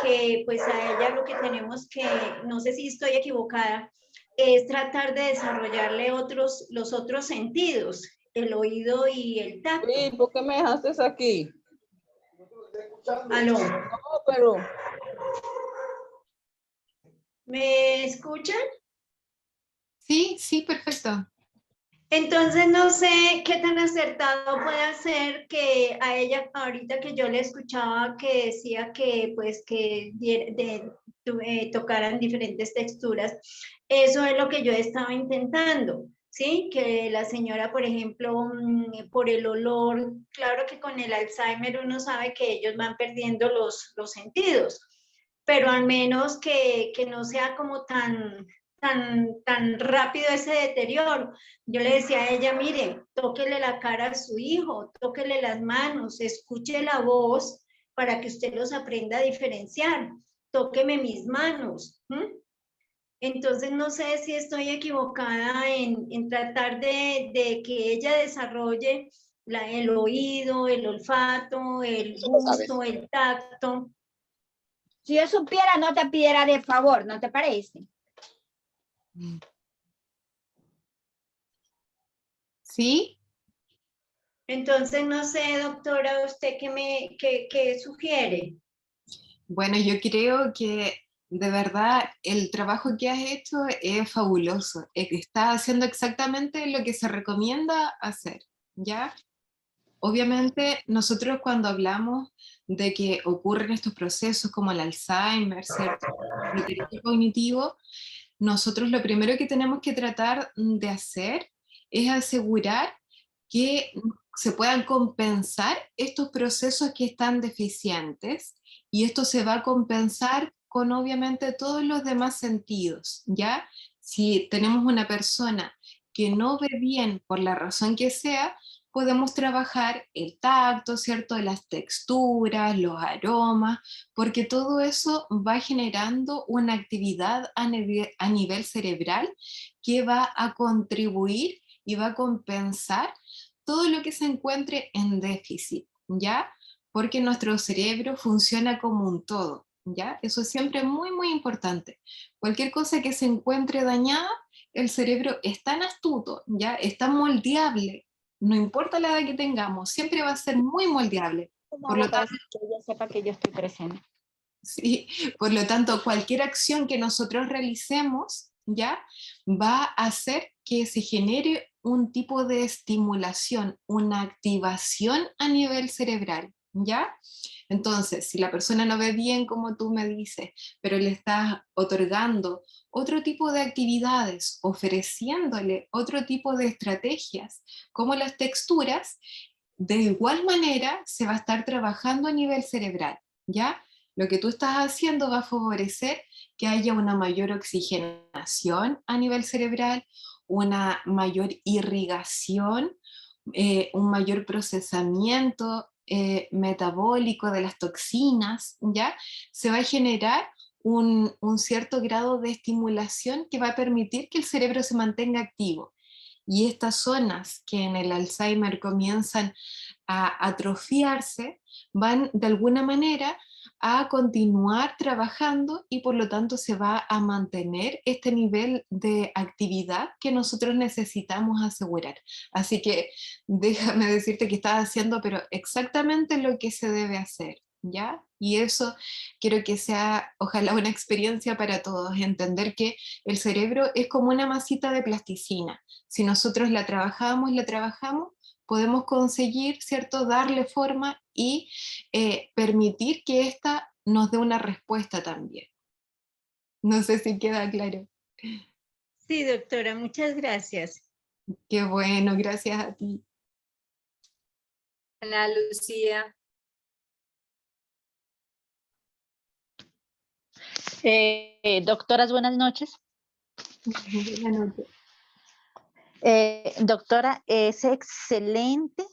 que pues a ella lo que tenemos que, no sé si estoy equivocada, es tratar de desarrollarle los otros sentidos, el oído y el tacto. Sí, ¿por qué me dejaste aquí? Aló. No, pero... ¿Me escuchan? Sí, sí, perfecto. Entonces no sé qué tan acertado puede ser que a ella, ahorita que yo le escuchaba que decía que pues que tocaran diferentes texturas, eso es lo que yo estaba intentando, ¿sí? Que la señora, por ejemplo, por el olor, claro que con el Alzheimer uno sabe que ellos van perdiendo los sentidos, pero al menos que no sea como tan tan rápido ese deterioro. Yo le decía a ella, mire, tóquele la cara a su hijo, tóquele las manos, escuche la voz para que usted los aprenda a diferenciar. Tóqueme mis manos. Entonces no sé si estoy equivocada en tratar de que ella desarrolle el oído, el olfato, el gusto, el tacto. Si yo supiera, no te pidiera de favor, ¿no te parece? ¿Sí? Entonces no sé, doctora, ¿usted qué sugiere? Bueno, yo creo que de verdad el trabajo que has hecho es fabuloso. Estás haciendo exactamente lo que se recomienda hacer, ¿ya? Obviamente, nosotros cuando hablamos de que ocurren estos procesos como el Alzheimer, ¿cierto? El deterioro cognitivo, nosotros lo primero que tenemos que tratar de hacer es asegurar que se puedan compensar estos procesos que están deficientes, y esto se va a compensar con obviamente todos los demás sentidos, ¿ya? Si tenemos una persona que no ve bien por la razón que sea, podemos trabajar el tacto, ¿cierto? Las texturas, los aromas, porque todo eso va generando una actividad a nivel cerebral que va a contribuir y va a compensar todo lo que se encuentre en déficit, ¿ya? Porque nuestro cerebro funciona como un todo, ¿ya? Eso es siempre muy, muy importante. Cualquier cosa que se encuentre dañada, el cerebro es tan astuto, ¿ya? Es tan moldeable, no importa la edad que tengamos, siempre va a ser muy moldeable. Por lo tanto, que ella sepa que yo estoy presente. sí, por lo tanto, cualquier acción que nosotros realicemos, ¿ya? Va a hacer que se genere un tipo de estimulación, una activación a nivel cerebral, ¿ya? Entonces, si la persona no ve bien, como tú me dices, pero le estás otorgando otro tipo de actividades, ofreciéndole otro tipo de estrategias, como las texturas, de igual manera se va a estar trabajando a nivel cerebral, ¿ya? Lo que tú estás haciendo va a favorecer que haya una mayor oxigenación a nivel cerebral, una mayor irrigación, un mayor procesamiento metabólico de las toxinas, ¿ya? Se va a generar un cierto grado de estimulación que va a permitir que el cerebro se mantenga activo. Y estas zonas que en el Alzheimer comienzan a atrofiarse, van de alguna manera a continuar trabajando, y por lo tanto se va a mantener este nivel de actividad que nosotros necesitamos asegurar. Así que déjame decirte que estás haciendo pero exactamente lo que se debe hacer, ¿ya? Y eso quiero que sea ojalá una experiencia para todos, entender que el cerebro es como una masita de plasticina. Si nosotros la trabajamos, podemos conseguir, ¿cierto?, darle forma y permitir que ésta nos dé una respuesta también. No sé si queda claro. Sí, doctora, muchas gracias. Qué bueno, gracias a ti. Ana Lucía. Doctoras, buenas noches. Buenas noches. Doctora, es excelente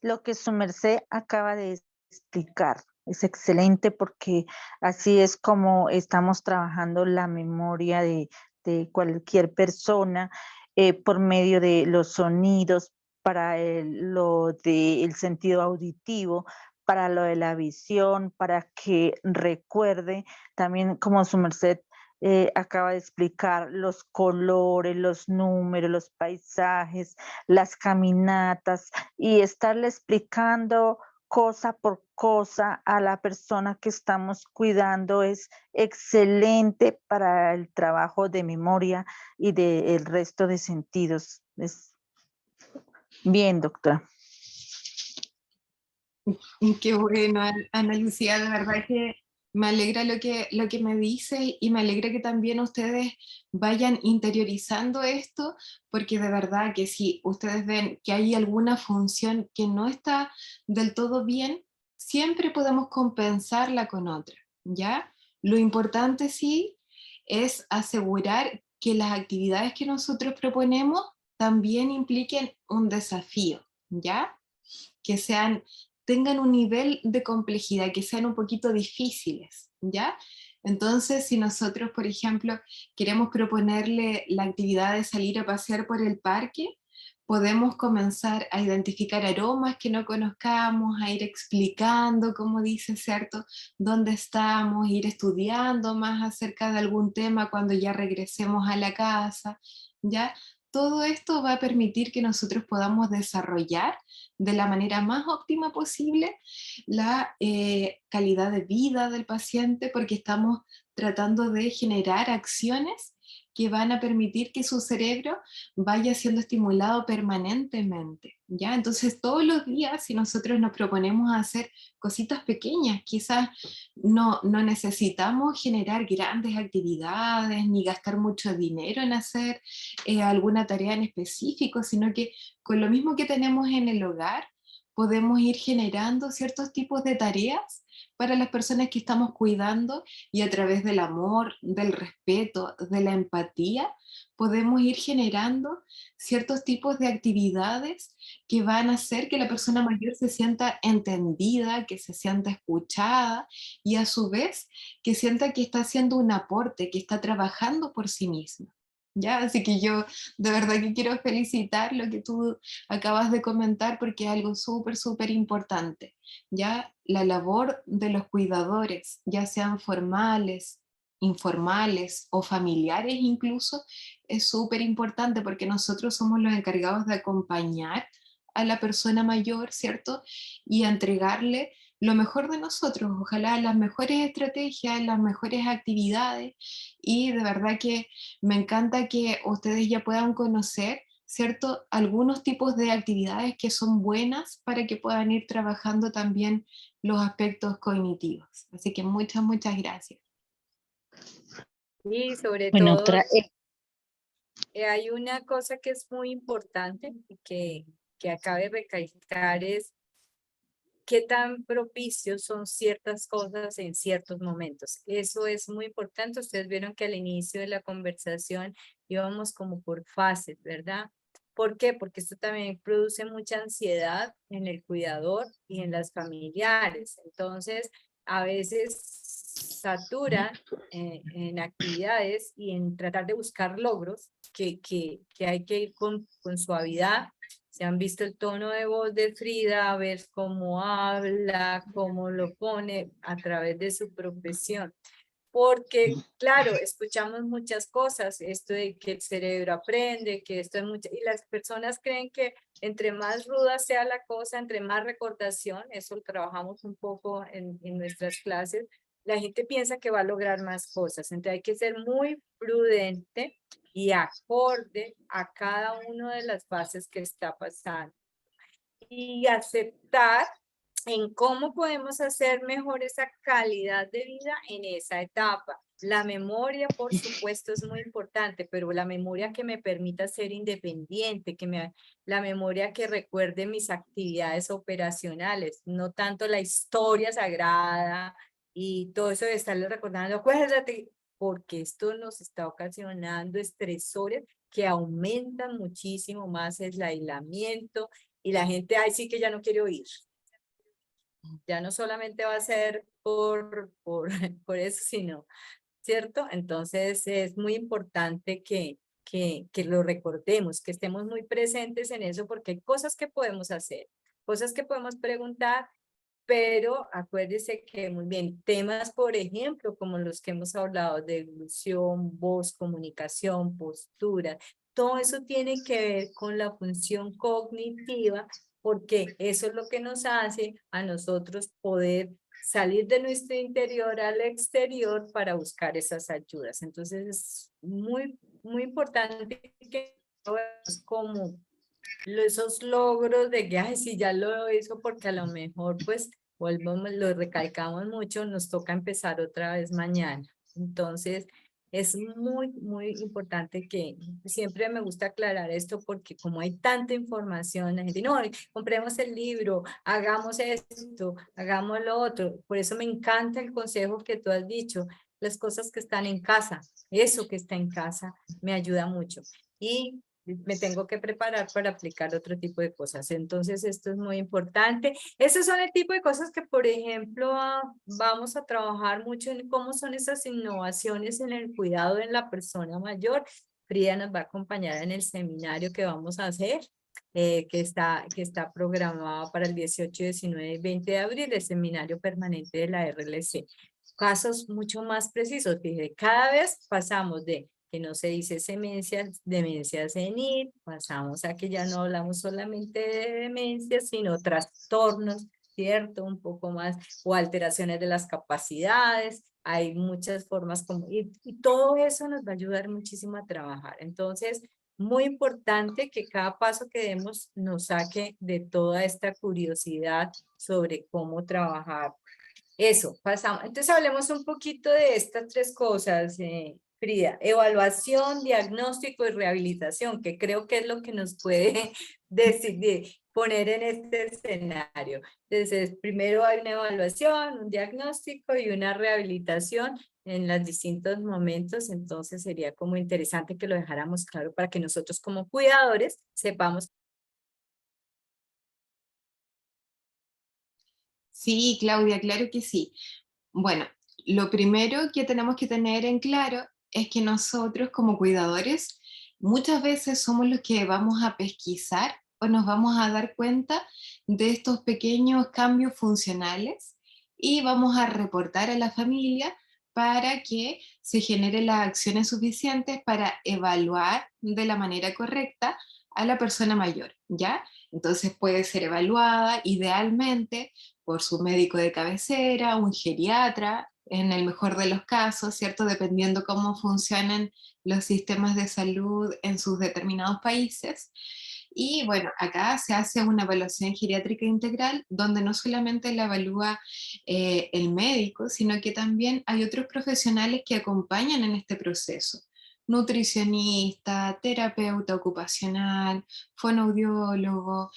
lo que su merced acaba de explicar. Es excelente porque así es como estamos trabajando la memoria de cualquier persona por medio de los sonidos, para lo del sentido auditivo, para lo de la visión, para que recuerde también, como su merced acaba de explicar, los colores, los números, los paisajes, las caminatas, y estarle explicando cosa por cosa a la persona que estamos cuidando es excelente para el trabajo de memoria y del resto de sentidos. Bien, doctora. Qué bueno, Ana Lucía, de verdad que me alegra lo que me dice, y me alegra que también ustedes vayan interiorizando esto, porque de verdad que si ustedes ven que hay alguna función que no está del todo bien, siempre podemos compensarla con otra, ¿ya? Lo importante sí es asegurar que las actividades que nosotros proponemos también impliquen un desafío, ¿ya? Que tengan un nivel de complejidad, que sean un poquito difíciles, ¿ya? Entonces, si nosotros, por ejemplo, queremos proponerle la actividad de salir a pasear por el parque, podemos comenzar a identificar aromas que no conozcamos, a ir explicando, como dice, ¿cierto?, dónde estamos, ir estudiando más acerca de algún tema cuando ya regresemos a la casa, ¿ya? Todo esto va a permitir que nosotros podamos desarrollar de la manera más óptima posible la calidad de vida del paciente, porque estamos tratando de generar acciones que van a permitir que su cerebro vaya siendo estimulado permanentemente, ¿ya? Entonces todos los días, si nosotros nos proponemos hacer cositas pequeñas, quizás no necesitamos generar grandes actividades ni gastar mucho dinero en hacer alguna tarea en específico, sino que con lo mismo que tenemos en el hogar, podemos ir generando ciertos tipos de tareas para las personas que estamos cuidando, y a través del amor, del respeto, de la empatía, podemos ir generando ciertos tipos de actividades que van a hacer que la persona mayor se sienta entendida, que se sienta escuchada, y a su vez que sienta que está haciendo un aporte, que está trabajando por sí misma. ¿Ya? Así que yo de verdad que quiero felicitar lo que tú acabas de comentar, porque es algo súper, súper importante. ¿Ya? La labor de los cuidadores, ya sean formales, informales o familiares incluso, es súper importante, porque nosotros somos los encargados de acompañar a la persona mayor, ¿cierto? Y entregarle lo mejor de nosotros, ojalá las mejores estrategias, las mejores actividades, y de verdad que me encanta que ustedes ya puedan conocer, ¿cierto?, algunos tipos de actividades que son buenas para que puedan ir trabajando también los aspectos cognitivos. Así que muchas, muchas gracias. Y sobre Bueno, todo, hay una cosa que es muy importante y que acabe de recalcar, es qué tan propicios son ciertas cosas en ciertos momentos. Eso es muy importante. Ustedes vieron que al inicio de la conversación íbamos como por fases, ¿verdad? ¿Por qué? Porque esto también produce mucha ansiedad en el cuidador y en las familiares. Entonces, a veces satura en actividades y en tratar de buscar logros que hay que ir con suavidad. Se han visto el tono de voz de Frida, ver cómo habla, cómo lo pone a través de su profesión. Porque, claro, escuchamos muchas cosas, esto de que el cerebro aprende, que esto es mucho, y las personas creen que entre más ruda sea la cosa, entre más recordación, eso lo trabajamos un poco en nuestras clases, la gente piensa que va a lograr más cosas. Entonces hay que ser muy prudente y acorde a cada una de las fases que está pasando. Y aceptar en cómo podemos hacer mejor esa calidad de vida en esa etapa. La memoria, por supuesto, es muy importante, pero la memoria que me permita ser independiente, la memoria que recuerde mis actividades operacionales, no tanto la historia sagrada y todo eso de estarle recordando, acuérdate, porque esto nos está ocasionando estresores que aumentan muchísimo más el aislamiento, y la gente, ay, sí que ya no quiere oír. Ya no solamente va a ser por eso, sino, ¿cierto? Entonces es muy importante que lo recordemos, que estemos muy presentes en eso, porque hay cosas que podemos hacer, cosas que podemos preguntar, pero acuérdese que muy bien, temas, por ejemplo, como los que hemos hablado de evolución, voz, comunicación, postura, todo eso tiene que ver con la función cognitiva, porque eso es lo que nos hace a nosotros poder salir de nuestro interior al exterior para buscar esas ayudas. Entonces es muy, muy importante que como esos logros de que, ay, sí, ya lo hizo, porque a lo mejor, pues, volvemos, lo recalcamos mucho, nos toca empezar otra vez mañana. Entonces, es muy, muy importante que siempre me gusta aclarar esto, porque como hay tanta información, la gente, no, compremos el libro, hagamos esto, hagamos lo otro. Por eso me encanta el consejo que tú has dicho. las cosas que están en casa. Eso que está en casa me ayuda mucho. Y me tengo que preparar para aplicar otro tipo de cosas. Entonces, esto es muy importante. Esos son el tipo de cosas que, por ejemplo, vamos a trabajar mucho en cómo son esas innovaciones en el cuidado en la persona mayor. Frida nos va a acompañar en el seminario que vamos a hacer, que está programado para el 18, 19 y 20 de abril, el seminario permanente de la RLC. Casos mucho más precisos, que cada vez pasamos de que no se dice demencia senil, pasamos a que ya no hablamos solamente de demencia, sino trastornos, ¿cierto? Un poco más, o alteraciones de las capacidades, hay muchas formas como, y todo eso nos va a ayudar muchísimo a trabajar. Entonces, muy importante que cada paso que demos nos saque de toda esta curiosidad sobre cómo trabajar. Eso, pasamos. Entonces hablemos un poquito de estas tres cosas, Frida. Evaluación, diagnóstico y rehabilitación, que creo que es lo que nos puede decidir, poner en este escenario. Entonces, primero hay una evaluación, un diagnóstico y una rehabilitación en los distintos momentos. Entonces sería como interesante que lo dejáramos claro para que nosotros como cuidadores sepamos. Sí, Claudia, claro que sí. Bueno, lo primero que tenemos que tener en claro es que nosotros como cuidadores muchas veces somos los que vamos a pesquisar o nos vamos a dar cuenta de estos pequeños cambios funcionales y vamos a reportar a la familia para que se generen las acciones suficientes para evaluar de la manera correcta a la persona mayor, ¿ya? Entonces puede ser evaluada idealmente por su médico de cabecera, un geriatra, en el mejor de los casos, ¿cierto? Dependiendo cómo funcionan los sistemas de salud en sus determinados países. Y bueno, acá se hace una evaluación geriátrica integral donde no solamente la evalúa el médico, sino que también hay otros profesionales que acompañan en este proceso. Nutricionista, terapeuta ocupacional, fonoaudiólogo,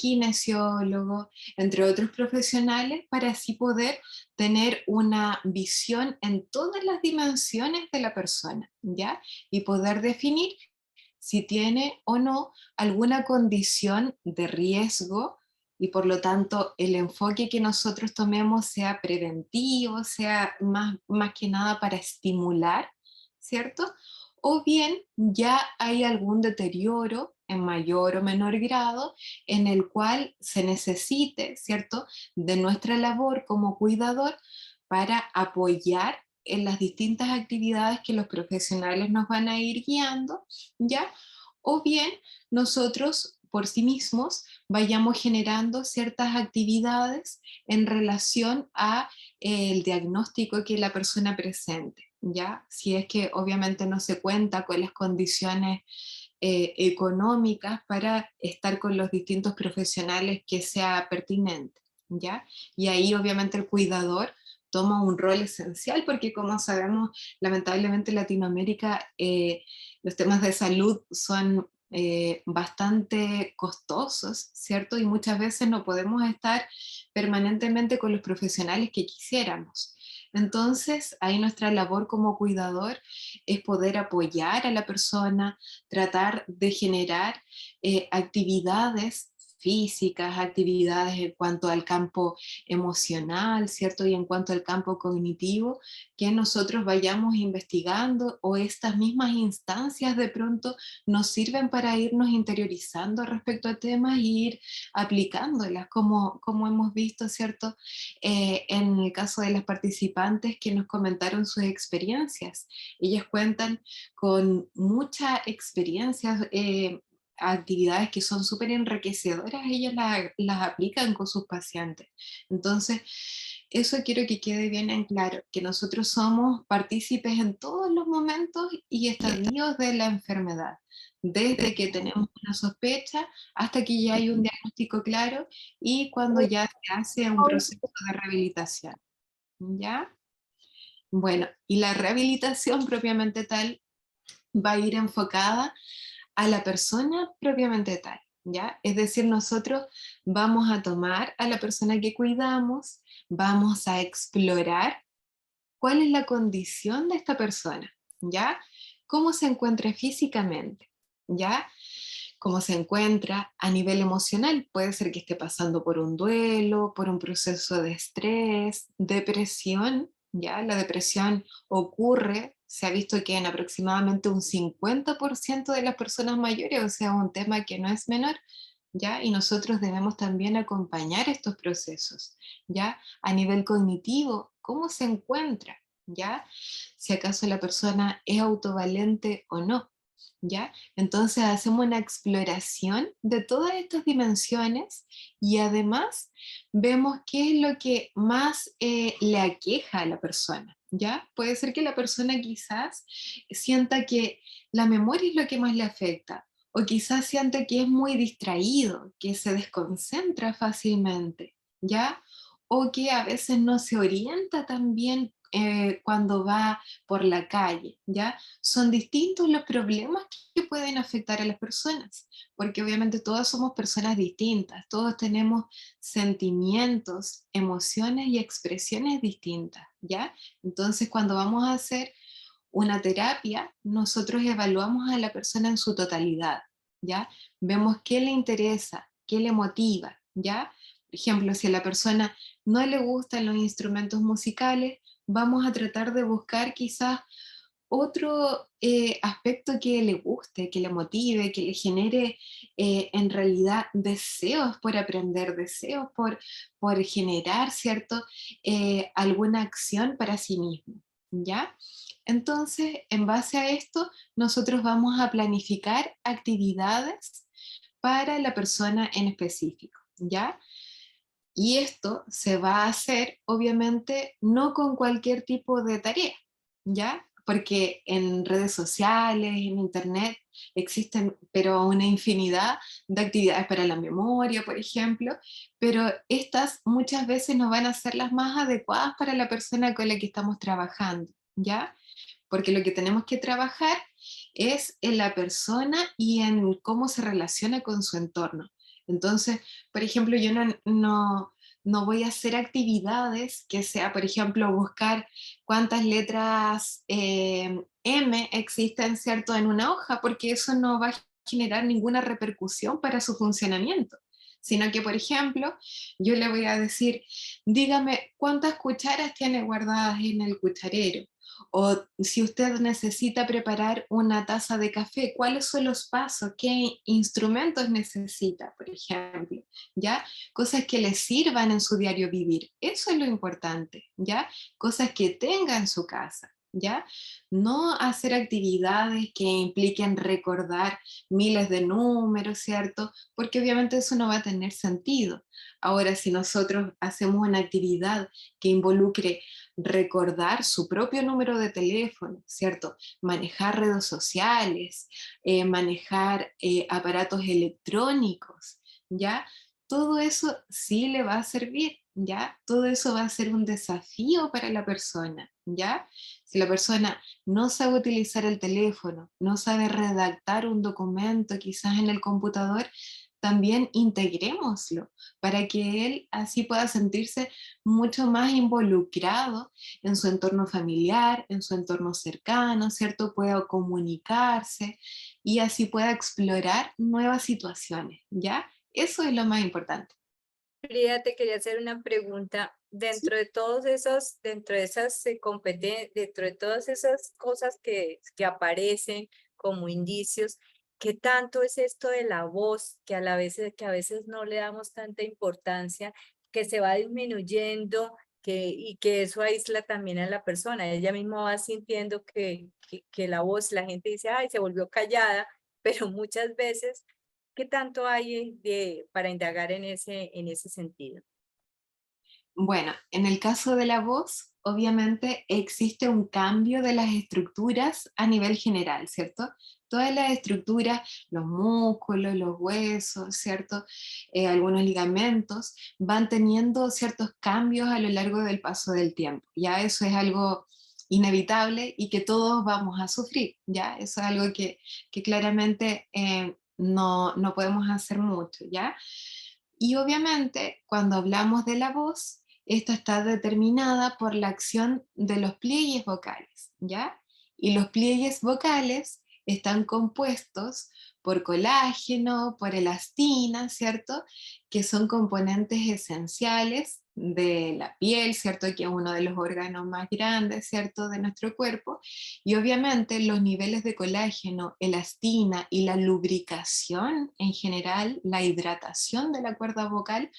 kinesiólogo, entre otros profesionales, para así poder tener una visión en todas las dimensiones de la persona, ¿ya? Y poder definir si tiene o no alguna condición de riesgo y por lo tanto el enfoque que nosotros tomemos sea preventivo, sea más que nada para estimular, ¿cierto? O bien ya hay algún deterioro en mayor o menor grado en el cual se necesite, ¿cierto?, de nuestra labor como cuidador para apoyar en las distintas actividades que los profesionales nos van a ir guiando, ¿ya? O bien nosotros por sí mismos vayamos generando ciertas actividades en relación a el diagnóstico que la persona presente, ¿ya? Si es que obviamente no se cuenta con las condiciones económicas para estar con los distintos profesionales que sea pertinente, ¿ya? Y ahí obviamente el cuidador toma un rol esencial porque como sabemos, lamentablemente en Latinoamérica los temas de salud son bastante costosos, ¿cierto? Y muchas veces no podemos estar permanentemente con los profesionales que quisiéramos. Entonces, ahí nuestra labor como cuidador es poder apoyar a la persona, tratar de generar actividades físicas, actividades en cuanto al campo emocional, ¿cierto? Y en cuanto al campo cognitivo, que nosotros vayamos investigando o estas mismas instancias de pronto nos sirven para irnos interiorizando respecto a temas y ir aplicándolas, como hemos visto, ¿cierto? En el caso de las participantes que nos comentaron sus experiencias. Ellas cuentan con mucha experiencia, actividades que son súper enriquecedoras, ellas las aplican con sus pacientes. Entonces, eso quiero que quede bien en claro, que nosotros somos partícipes en todos los momentos y estadios de la enfermedad, desde que tenemos una sospecha hasta que ya hay un diagnóstico claro y cuando ya se hace un proceso de rehabilitación, ¿ya? Bueno, y la rehabilitación propiamente tal va a ir enfocada a la persona propiamente tal, ¿ya? Es decir, nosotros vamos a tomar a la persona que cuidamos, vamos a explorar cuál es la condición de esta persona, ¿ya? ¿Cómo se encuentra físicamente? ¿Ya? ¿Cómo se encuentra a nivel emocional? Puede ser que esté pasando por un duelo, por un proceso de estrés, depresión, ¿ya? La depresión ocurre, se ha visto que en aproximadamente un 50% de las personas mayores, o sea, un tema que no es menor, ¿ya? Y nosotros debemos también acompañar estos procesos, ¿ya? A nivel cognitivo, ¿cómo se encuentra? ¿Ya? Si acaso la persona es autovalente o no, ¿ya? Entonces hacemos una exploración de todas estas dimensiones y además vemos qué es lo que más le aqueja a la persona, ¿ya? Puede ser que la persona quizás sienta que la memoria es lo que más le afecta, o quizás siente que es muy distraído, que se desconcentra fácilmente, ¿ya? O que a veces no se orienta tan bien cuando va por la calle, ¿ya? Son distintos los problemas que pueden afectar a las personas, porque obviamente todas somos personas distintas, todos tenemos sentimientos, emociones y expresiones distintas, ¿ya? Entonces, cuando vamos a hacer una terapia, nosotros evaluamos a la persona en su totalidad, ¿ya? Vemos qué le interesa, qué le motiva, ¿ya? Por ejemplo, si a la persona no le gustan los instrumentos musicales, vamos a tratar de buscar quizás otro aspecto que le guste, que le motive, que le genere en realidad deseos por aprender, deseos por generar, ¿cierto? Alguna acción para sí mismo, ¿ya? Entonces, en base a esto, nosotros vamos a planificar actividades para la persona en específico, ¿ya? Y esto se va a hacer, obviamente, no con cualquier tipo de tarea, ¿ya? Porque en redes sociales, en internet, existen, pero una infinidad de actividades para la memoria, por ejemplo, pero estas muchas veces no van a ser las más adecuadas para la persona con la que estamos trabajando, ¿ya? Porque lo que tenemos que trabajar es en la persona y en cómo se relaciona con su entorno. Entonces, por ejemplo, yo no voy a hacer actividades que sea, por ejemplo, buscar cuántas letras M existen, ¿cierto?, en una hoja, porque eso no va a generar ninguna repercusión para su funcionamiento, sino que, por ejemplo, yo le voy a decir, dígame cuántas cucharas tiene guardadas en el cucharero, o si usted necesita preparar una taza de café, ¿cuáles son los pasos? ¿Qué instrumentos necesita, por ejemplo? ¿Ya? Cosas que le sirvan en su diario vivir. Eso es lo importante, ¿ya? Cosas que tenga en su casa, ¿ya? No hacer actividades que impliquen recordar miles de números, ¿cierto? Porque obviamente eso no va a tener sentido. Ahora, si nosotros hacemos una actividad que involucre recordar su propio número de teléfono, ¿cierto? Manejar redes sociales, manejar aparatos electrónicos, ¿ya? Todo eso sí le va a servir, ¿ya? Todo eso va a ser un desafío para la persona, ¿ya? Si la persona no sabe utilizar el teléfono, no sabe redactar un documento quizás en el computador, también integrémoslo para que él así pueda sentirse mucho más involucrado en su entorno familiar, en su entorno cercano, ¿cierto? Pueda comunicarse y así pueda explorar nuevas situaciones, ¿ya? Eso es lo más importante. Frida, te quería hacer una pregunta. Dentro de todos esos, dentro de esas dentro de todas esas cosas que aparecen como indicios, ¿qué tanto es esto de la voz que a veces no le damos tanta importancia, que se va disminuyendo, y que eso aísla también a la persona? Ella misma va sintiendo que la voz, la gente dice, ay, se volvió callada, pero muchas veces, ¿qué tanto hay para indagar en ese sentido? Bueno, en el caso de la voz, obviamente existe un cambio de las estructuras a nivel general, ¿cierto? Todas las estructuras, los músculos, los huesos, ¿cierto? Algunos ligamentos van teniendo ciertos cambios a lo largo del paso del tiempo. Ya eso es algo inevitable y que todos vamos a sufrir, ¿ya? Eso es algo que claramente no podemos hacer mucho, ¿ya? Y obviamente cuando hablamos de la voz, esta está determinada por la acción de los pliegues vocales, ¿ya? Y los pliegues vocales están compuestos por colágeno, por elastina, ¿cierto? Que son componentes esenciales de la piel, ¿cierto? Que es uno de los órganos más grandes, ¿cierto? De nuestro cuerpo. Y obviamente los niveles de colágeno, elastina y la lubricación en general, la hidratación de la cuerda vocal,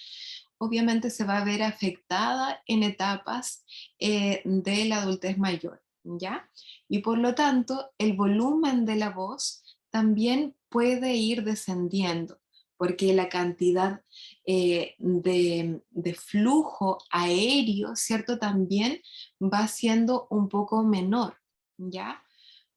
obviamente se va a ver afectada en etapas de la adultez mayor, ¿ya? Y por lo tanto, el volumen de la voz también puede ir descendiendo, porque la cantidad de flujo aéreo, ¿cierto? También va siendo un poco menor, ¿ya?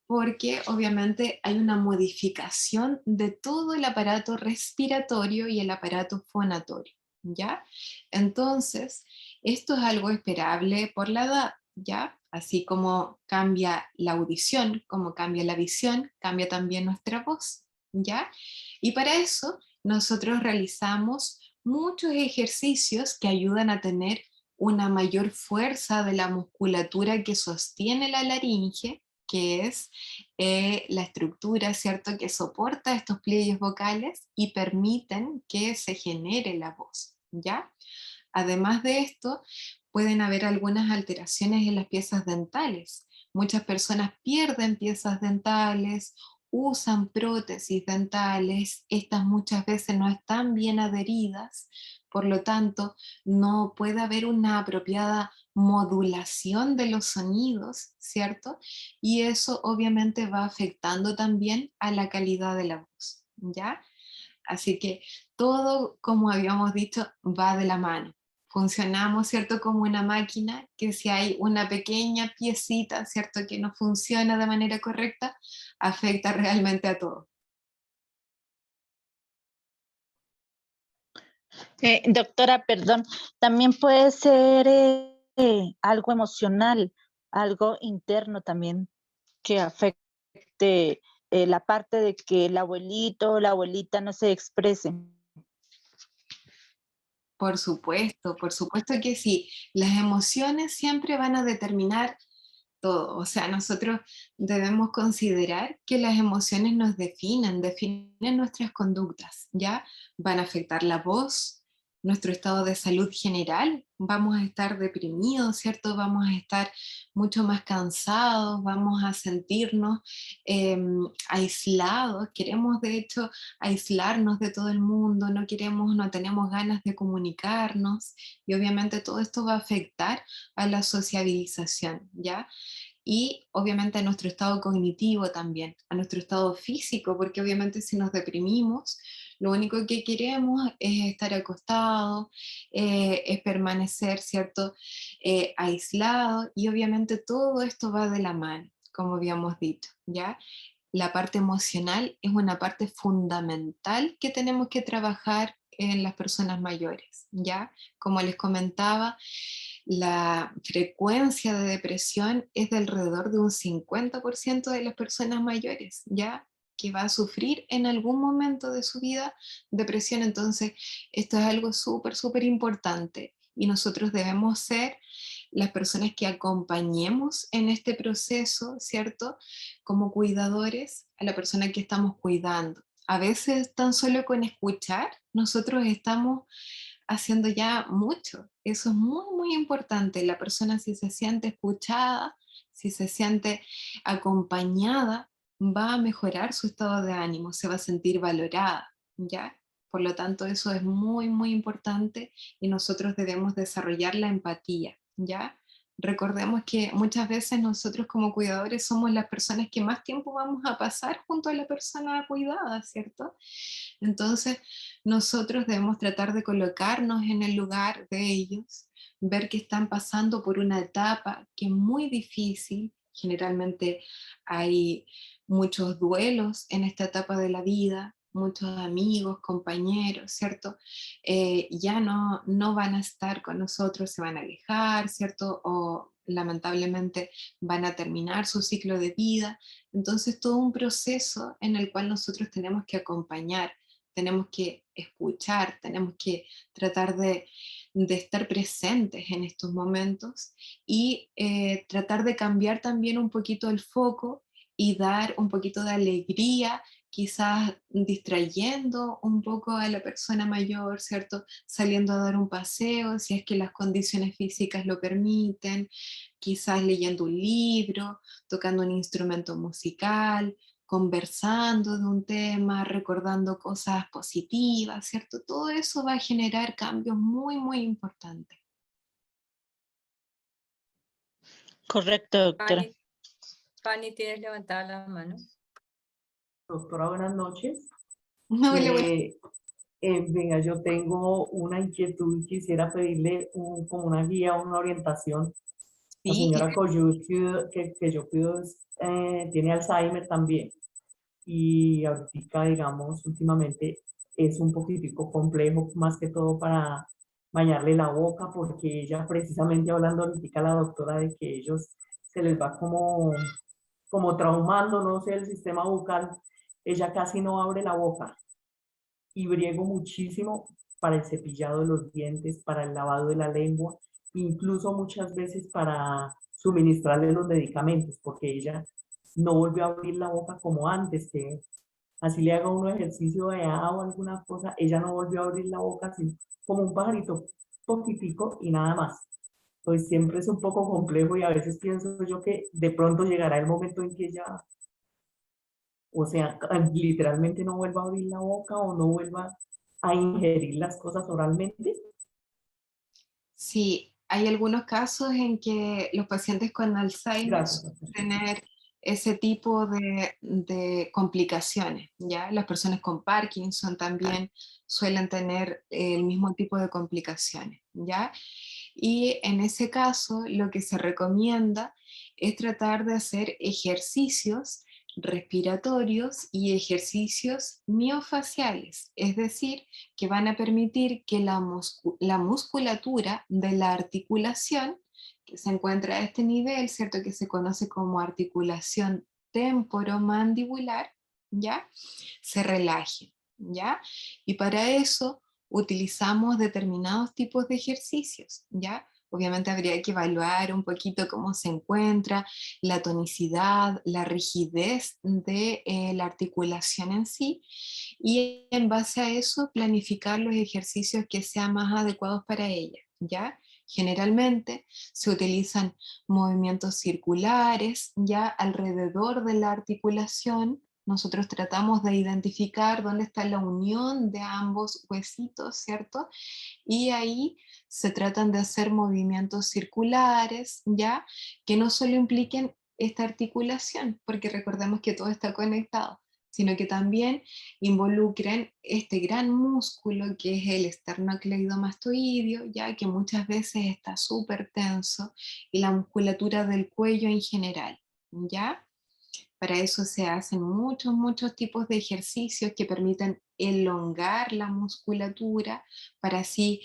Porque obviamente hay una modificación de todo el aparato respiratorio y el aparato fonatorio, ¿ya? Entonces, esto es algo esperable por la edad, ¿ya? Así como cambia la audición, como cambia la visión, cambia también nuestra voz, ¿ya? Y para eso nosotros realizamos muchos ejercicios que ayudan a tener una mayor fuerza de la musculatura que sostiene la laringe, que es la estructura, ¿cierto?, que soporta estos pliegues vocales y permiten que se genere la voz, ¿ya? Además de esto, pueden haber algunas alteraciones en las piezas dentales. Muchas personas pierden piezas dentales, usan prótesis dentales, estas muchas veces no están bien adheridas, por lo tanto, no puede haber una apropiada modulación de los sonidos, ¿cierto? Y eso obviamente va afectando también a la calidad de la voz, ¿ya? Así que todo, como habíamos dicho, va de la mano. Funcionamos, ¿cierto?, como una máquina, que si hay una pequeña piecita, ¿cierto?, que no funciona de manera correcta, afecta realmente a todo. Doctora, perdón, también puede ser algo emocional, algo interno también que afecte la parte de que el abuelito o la abuelita no se expresen. Por supuesto que sí. Las emociones siempre van a determinar todo. O sea, nosotros debemos considerar que las emociones nos definen nuestras conductas, ¿ya? Van a afectar la voz, nuestro estado de salud general, vamos a estar deprimidos, ¿cierto? Vamos a estar mucho más cansados, vamos a sentirnos aislados, queremos de hecho aislarnos de todo el mundo, no queremos, no tenemos ganas de comunicarnos y obviamente todo esto va a afectar a la sociabilización, ¿ya? Y obviamente a nuestro estado cognitivo también, a nuestro estado físico, porque obviamente si nos deprimimos, lo único que queremos es estar acostados, es permanecer, ¿cierto?, aislado, y obviamente todo esto va de la mano, como habíamos dicho, ¿ya? La parte emocional es una parte fundamental que tenemos que trabajar en las personas mayores, ¿ya? Como les comentaba, la frecuencia de depresión es de alrededor de un 50% de las personas mayores, ¿ya? Que va a sufrir en algún momento de su vida depresión. Entonces, esto es algo súper importante y nosotros debemos ser las personas que acompañemos en este proceso, ¿cierto? Como cuidadores a la persona que estamos cuidando. A veces tan solo con escuchar, nosotros estamos haciendo ya mucho. Eso es muy importante. La persona, si se siente escuchada, si se siente acompañada, va a mejorar su estado de ánimo, se va a sentir valorada, ¿ya? Por lo tanto, eso es muy importante y nosotros debemos desarrollar la empatía, ¿ya? Recordemos que muchas veces nosotros como cuidadores somos las personas que más tiempo vamos a pasar junto a la persona cuidada, ¿cierto? Entonces, nosotros debemos tratar de colocarnos en el lugar de ellos, ver que están pasando por una etapa que es muy difícil. Generalmente hay muchos duelos en esta etapa de la vida, muchos amigos, compañeros, ¿cierto? Ya no van a estar con nosotros, se van a alejar, ¿cierto? O lamentablemente van a terminar su ciclo de vida. Entonces, todo un proceso en el cual nosotros tenemos que acompañar, tenemos que escuchar, tenemos que tratar de de estar presentes en estos momentos y tratar de cambiar también un poquito el foco y dar un poquito de alegría, quizás distrayendo un poco a la persona mayor, ¿cierto? Saliendo a dar un paseo, si es que las condiciones físicas lo permiten, quizás leyendo un libro, tocando un instrumento musical, conversando de un tema, recordando cosas positivas, ¿cierto? Todo eso va a generar cambios muy, muy importantes. Correcto, doctora. Fanny, tienes levantada la mano. Doctora, buenas noches. No, Venga, yo tengo una inquietud y quisiera pedirle como una guía, una orientación. La sí, señora Coyú, que yo cuido, tiene Alzheimer también. Y ahorita, digamos, últimamente es un poquitico complejo, más que todo para bañarle la boca, porque ella precisamente hablando ahorita la doctora de que ellos se les va como traumando, no sé, el sistema bucal, ella casi no abre la boca y briego muchísimo para el cepillado de los dientes, para el lavado de la lengua, incluso muchas veces para suministrarle los medicamentos, porque ella no volvió a abrir la boca como antes, que así le haga un ejercicio de A o alguna cosa, ella no volvió a abrir la boca así como un pajarito poquitico y nada más. Pues siempre es un poco complejo y a veces pienso yo que de pronto llegará el momento en que ella, o sea, literalmente no vuelva a abrir la boca o no vuelva a ingerir las cosas oralmente. sí, hay algunos casos en que los pacientes con Alzheimer Gracias. suelen tener ese tipo de complicaciones, ¿ya? Las personas con Parkinson también suelen tener el mismo tipo de complicaciones, ¿ya? Y en ese caso, lo que se recomienda es tratar de hacer ejercicios respiratorios y ejercicios miofaciales, es decir, que van a permitir que la musculatura de la articulación, que se encuentra a este nivel, ¿cierto? Que se conoce como articulación temporomandibular, ¿ya? Se relaje, ¿ya? Y para eso utilizamos determinados tipos de ejercicios, ¿ya? Obviamente habría que evaluar un poquito cómo se encuentra la tonicidad, la rigidez de la articulación en sí, y en base a eso planificar los ejercicios que sean más adecuados para ella, ¿ya? Generalmente se utilizan movimientos circulares, ya alrededor de la articulación. Nosotros tratamos de identificar dónde está la unión de ambos huesitos, ¿cierto? Y ahí se tratan de hacer movimientos circulares, ¿ya? Que no solo impliquen esta articulación, porque recordemos que todo está conectado, sino que también involucren este gran músculo que es el esternocleidomastoideo, ya que muchas veces está súper tenso, y la musculatura del cuello en general, ¿ya? Para eso se hacen muchos tipos de ejercicios que permiten elongar la musculatura para así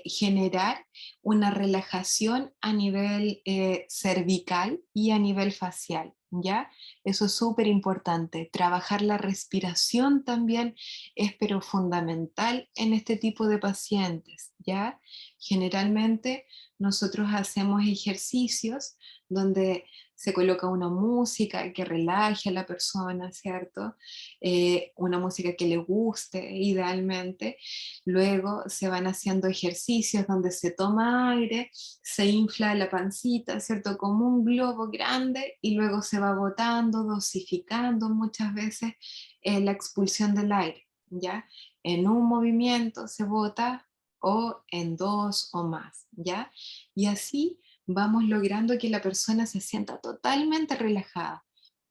generar una relajación a nivel cervical y a nivel facial, ¿ya? Eso es súper importante. Trabajar la respiración también es pero fundamental en este tipo de pacientes, ¿ya? Generalmente nosotros hacemos ejercicios donde se coloca una música que relaje a la persona, ¿cierto? Una música que le guste, idealmente. Luego se van haciendo ejercicios donde se toma aire, se infla la pancita, ¿cierto? Como un globo grande y luego se va botando, dosificando muchas veces la expulsión del aire, ¿ya? En un movimiento se bota o en dos o más, ¿ya? Y así vamos logrando que la persona se sienta totalmente relajada.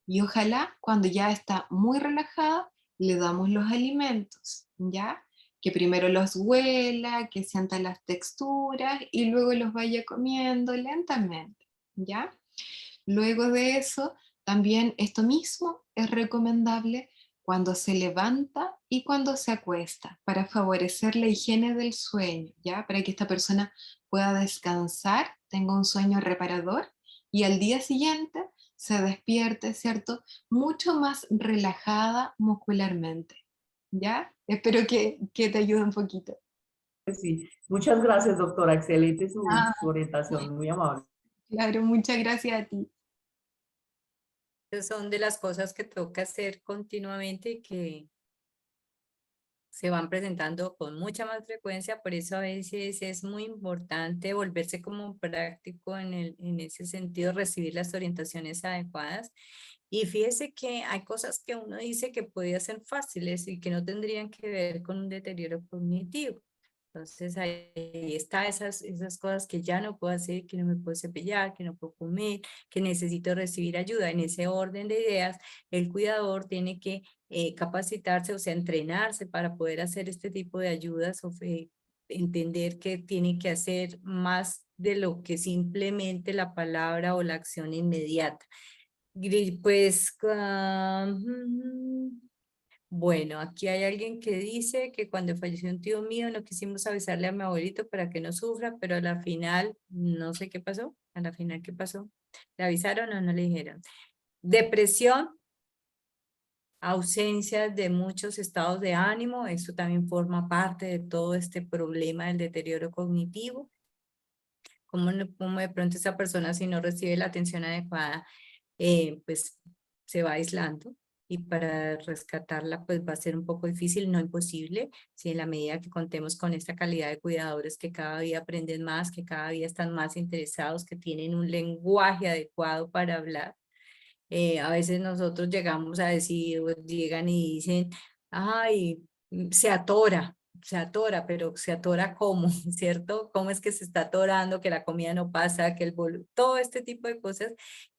Y ojalá cuando ya está muy relajada, le damos los alimentos, ¿ya? Que primero los huela, que sienta las texturas y luego los vaya comiendo lentamente, ¿ya? Luego de eso, también esto mismo es recomendable cuando se levanta y cuando se acuesta, para favorecer la higiene del sueño, ¿ya? Para que esta persona pueda descansar, tenga un sueño reparador y al día siguiente se despierte, ¿cierto? Mucho más relajada muscularmente, ¿ya? Espero que te ayude un poquito. que sí. Muchas gracias, doctora. Excelente su Ah, orientación, muy amable. claro, muchas gracias a ti. Son de las cosas que toca hacer continuamente y que se van presentando con mucha más frecuencia, por eso a veces es muy importante volverse como práctico en ese sentido, recibir las orientaciones adecuadas. Y fíjese que hay cosas que uno dice que podían ser fáciles y que no tendrían que ver con un deterioro cognitivo. Entonces ahí está esas cosas que ya no puedo hacer, que no me puedo cepillar, que no puedo comer, que necesito recibir ayuda. En ese orden de ideas, el cuidador tiene que capacitarse, o sea, entrenarse para poder hacer este tipo de ayudas o entender que tiene que hacer más de lo que simplemente la palabra o la acción inmediata. Pues, bueno, aquí hay alguien que dice que cuando falleció un tío mío no quisimos avisarle a mi abuelito para que no sufra, pero a la final, no sé qué pasó. A la final, ¿qué pasó? ¿Le avisaron o no le dijeron? Depresión, ausencia de muchos estados de ánimo, eso también forma parte de todo este problema del deterioro cognitivo. Cómo de pronto esa persona, si no recibe la atención adecuada, pues se va aislando, y para rescatarla pues va a ser un poco difícil, no imposible, si en la medida que contemos con esta calidad de cuidadores que cada día aprenden más, que cada día están más interesados, que tienen un lenguaje adecuado para hablar. A veces nosotros llegamos a decir, o llegan y dicen, ay, se atora, pero se atora ¿cómo? ¿Cierto? ¿Cómo es que se está atorando, que la comida no pasa, que todo este tipo de cosas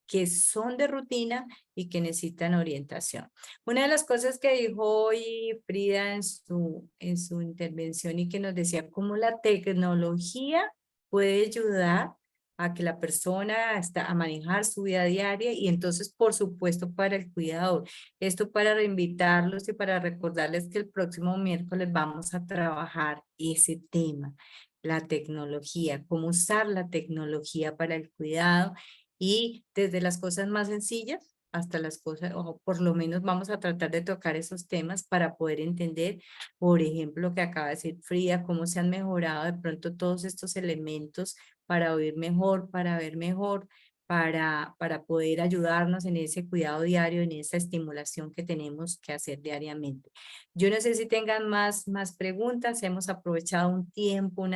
que son de rutina y que necesitan orientación? Una de las cosas que dijo hoy Frida en su intervención y que nos decía cómo la tecnología puede ayudar a que la persona a manejar su vida diaria, y entonces, por supuesto, para el cuidador. Esto para reinvitarlos y para recordarles que el próximo miércoles vamos a trabajar ese tema, la tecnología, cómo usar la tecnología para el cuidado, y desde las cosas más sencillas hasta las cosas, o por lo menos vamos a tratar de tocar esos temas para poder entender, por ejemplo, lo que acaba de decir Frida, cómo se han mejorado de pronto todos estos elementos para oír mejor, para ver mejor, para poder ayudarnos en ese cuidado diario, en esa estimulación que tenemos que hacer diariamente. Yo no sé si tengan más preguntas. Hemos aprovechado un tiempo,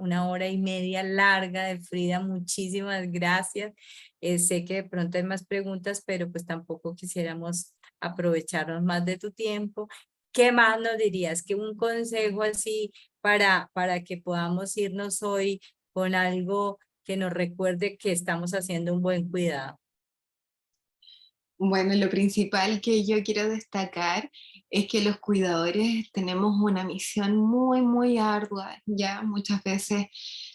una hora y media larga de Frida. Muchísimas gracias. Sé que de pronto hay más preguntas, pero pues tampoco quisiéramos aprovecharnos más de tu tiempo. ¿Qué más nos dirías? ¿Que un consejo así para que podamos irnos hoy con algo que nos recuerde que estamos haciendo un buen cuidado? Bueno, lo principal que yo quiero destacar es que los cuidadores tenemos una misión muy, muy ardua, ya muchas veces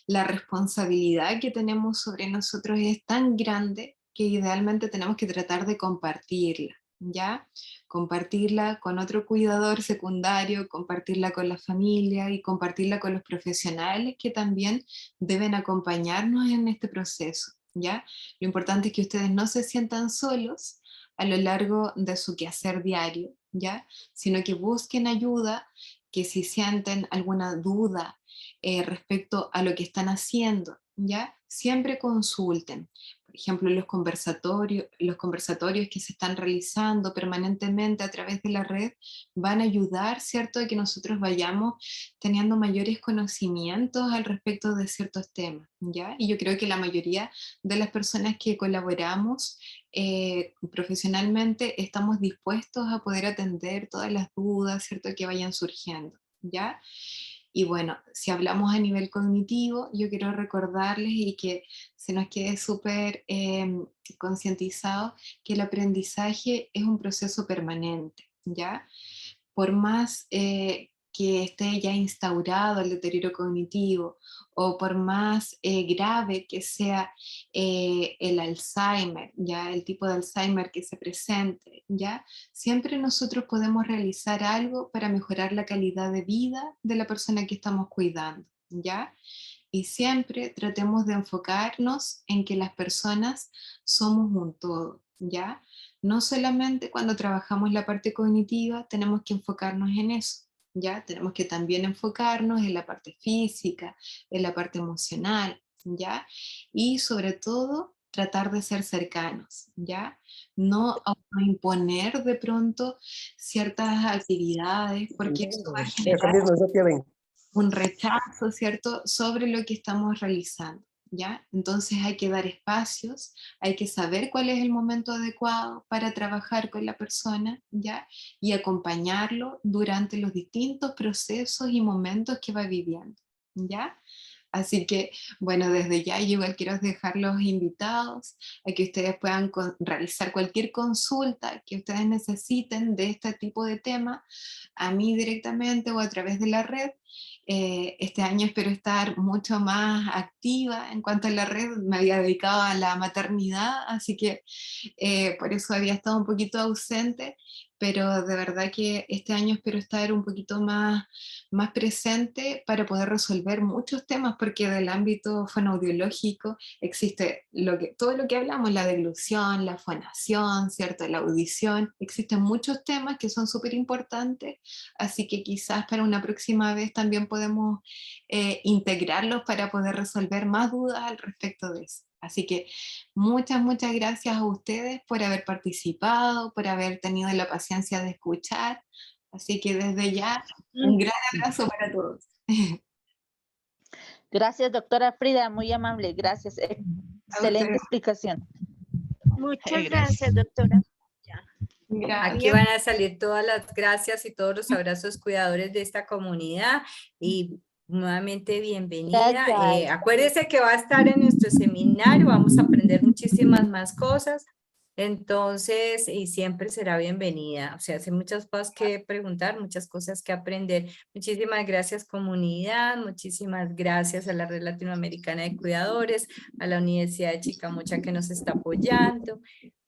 la responsabilidad que tenemos sobre nosotros es tan grande que idealmente tenemos que tratar de compartirla, ya compartirla con otro cuidador secundario, compartirla con la familia y compartirla con los profesionales que también deben acompañarnos en este proceso, ya. Lo importante es que ustedes no se sientan solos a lo largo de su quehacer diario, ¿ya? Sino que busquen ayuda, que si sienten alguna duda respecto a lo que están haciendo, ¿ya? Siempre consulten. Por ejemplo, los conversatorios que se están realizando permanentemente a través de la red van a ayudar, ¿cierto?, a que nosotros vayamos teniendo mayores conocimientos al respecto de ciertos temas, ¿ya? Y yo creo que la mayoría de las personas que colaboramos profesionalmente estamos dispuestos a poder atender todas las dudas, ¿cierto?, que vayan surgiendo, ¿ya? Y bueno, si hablamos a nivel cognitivo, yo quiero recordarles y que se nos quede súper concientizado que el aprendizaje es un proceso permanente, ¿ya? Por más que esté ya instaurado el deterioro cognitivo o por más grave que sea el Alzheimer, ya el tipo de Alzheimer que se presente, ya siempre nosotros podemos realizar algo para mejorar la calidad de vida de la persona que estamos cuidando, ya. Y siempre tratemos de enfocarnos en que las personas somos un todo, ¿ya? No solamente cuando trabajamos la parte cognitiva tenemos que enfocarnos en eso, ¿ya? Tenemos que también enfocarnos en la parte física, en la parte emocional, ¿ya? Y sobre todo, tratar de ser cercanos, ¿ya? No imponer de pronto ciertas actividades, porque eso va a generar un rechazo, ¿cierto?, sobre lo que estamos realizando, ¿ya? Entonces hay que dar espacios, hay que saber cuál es el momento adecuado para trabajar con la persona, ¿ya? Y acompañarlo durante los distintos procesos y momentos que va viviendo, ¿ya? Así que, bueno, desde ya yo igual quiero dejarlos invitados a que ustedes puedan realizar cualquier consulta que ustedes necesiten de este tipo de tema, a mí directamente o a través de la red. Este año espero estar mucho más activa en cuanto a la red, me había dedicado a la maternidad, así que por eso había estado un poquito ausente, pero de verdad que este año espero estar un poquito más presente para poder resolver muchos temas, porque del ámbito fonoaudiológico existe todo lo que hablamos, la deglución, la fonación, ¿cierto? La audición, existen muchos temas que son súper importantes, así que quizás para una próxima vez también podemos integrarlos para poder resolver más dudas al respecto de eso. Así que muchas gracias a ustedes por haber participado, por haber tenido la paciencia de escuchar. Así que desde ya, un gran abrazo para todos. Gracias, doctora Frida, muy amable, gracias. Excelente explicación. Muchas gracias, doctora. Aquí van a salir todas las gracias y todos los abrazos cuidadores de esta comunidad y nuevamente bienvenida. Acuérdese que va a estar en nuestro seminario, vamos a aprender muchísimas más cosas. Entonces, y siempre será bienvenida. O sea, hace muchas cosas que preguntar, muchas cosas que aprender. Muchísimas gracias, comunidad. Muchísimas gracias a la Red Latinoamericana de Cuidadores, a la Universidad de Chicamocha que nos está apoyando,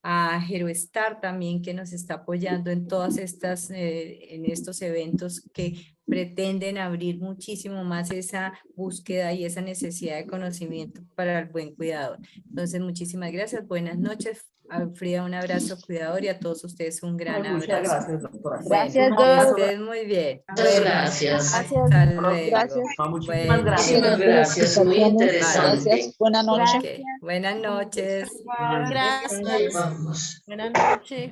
a HeroStar también que nos está apoyando en todas estas, en estos eventos que pretenden abrir muchísimo más esa búsqueda y esa necesidad de conocimiento para el buen cuidador. Entonces, muchísimas gracias. Buenas noches. A Frida, un abrazo cuidador y a todos ustedes un gran abrazo. Muchas gracias, doctora. Gracias, que estés muy bien. Muchas gracias. Hasta luego. Gracias. Muchísimas gracias. Muchísimas gracias, muy interesante. Gracias, buenas noches. Okay. Buenas noches. Gracias. Vamos. Buenas noches.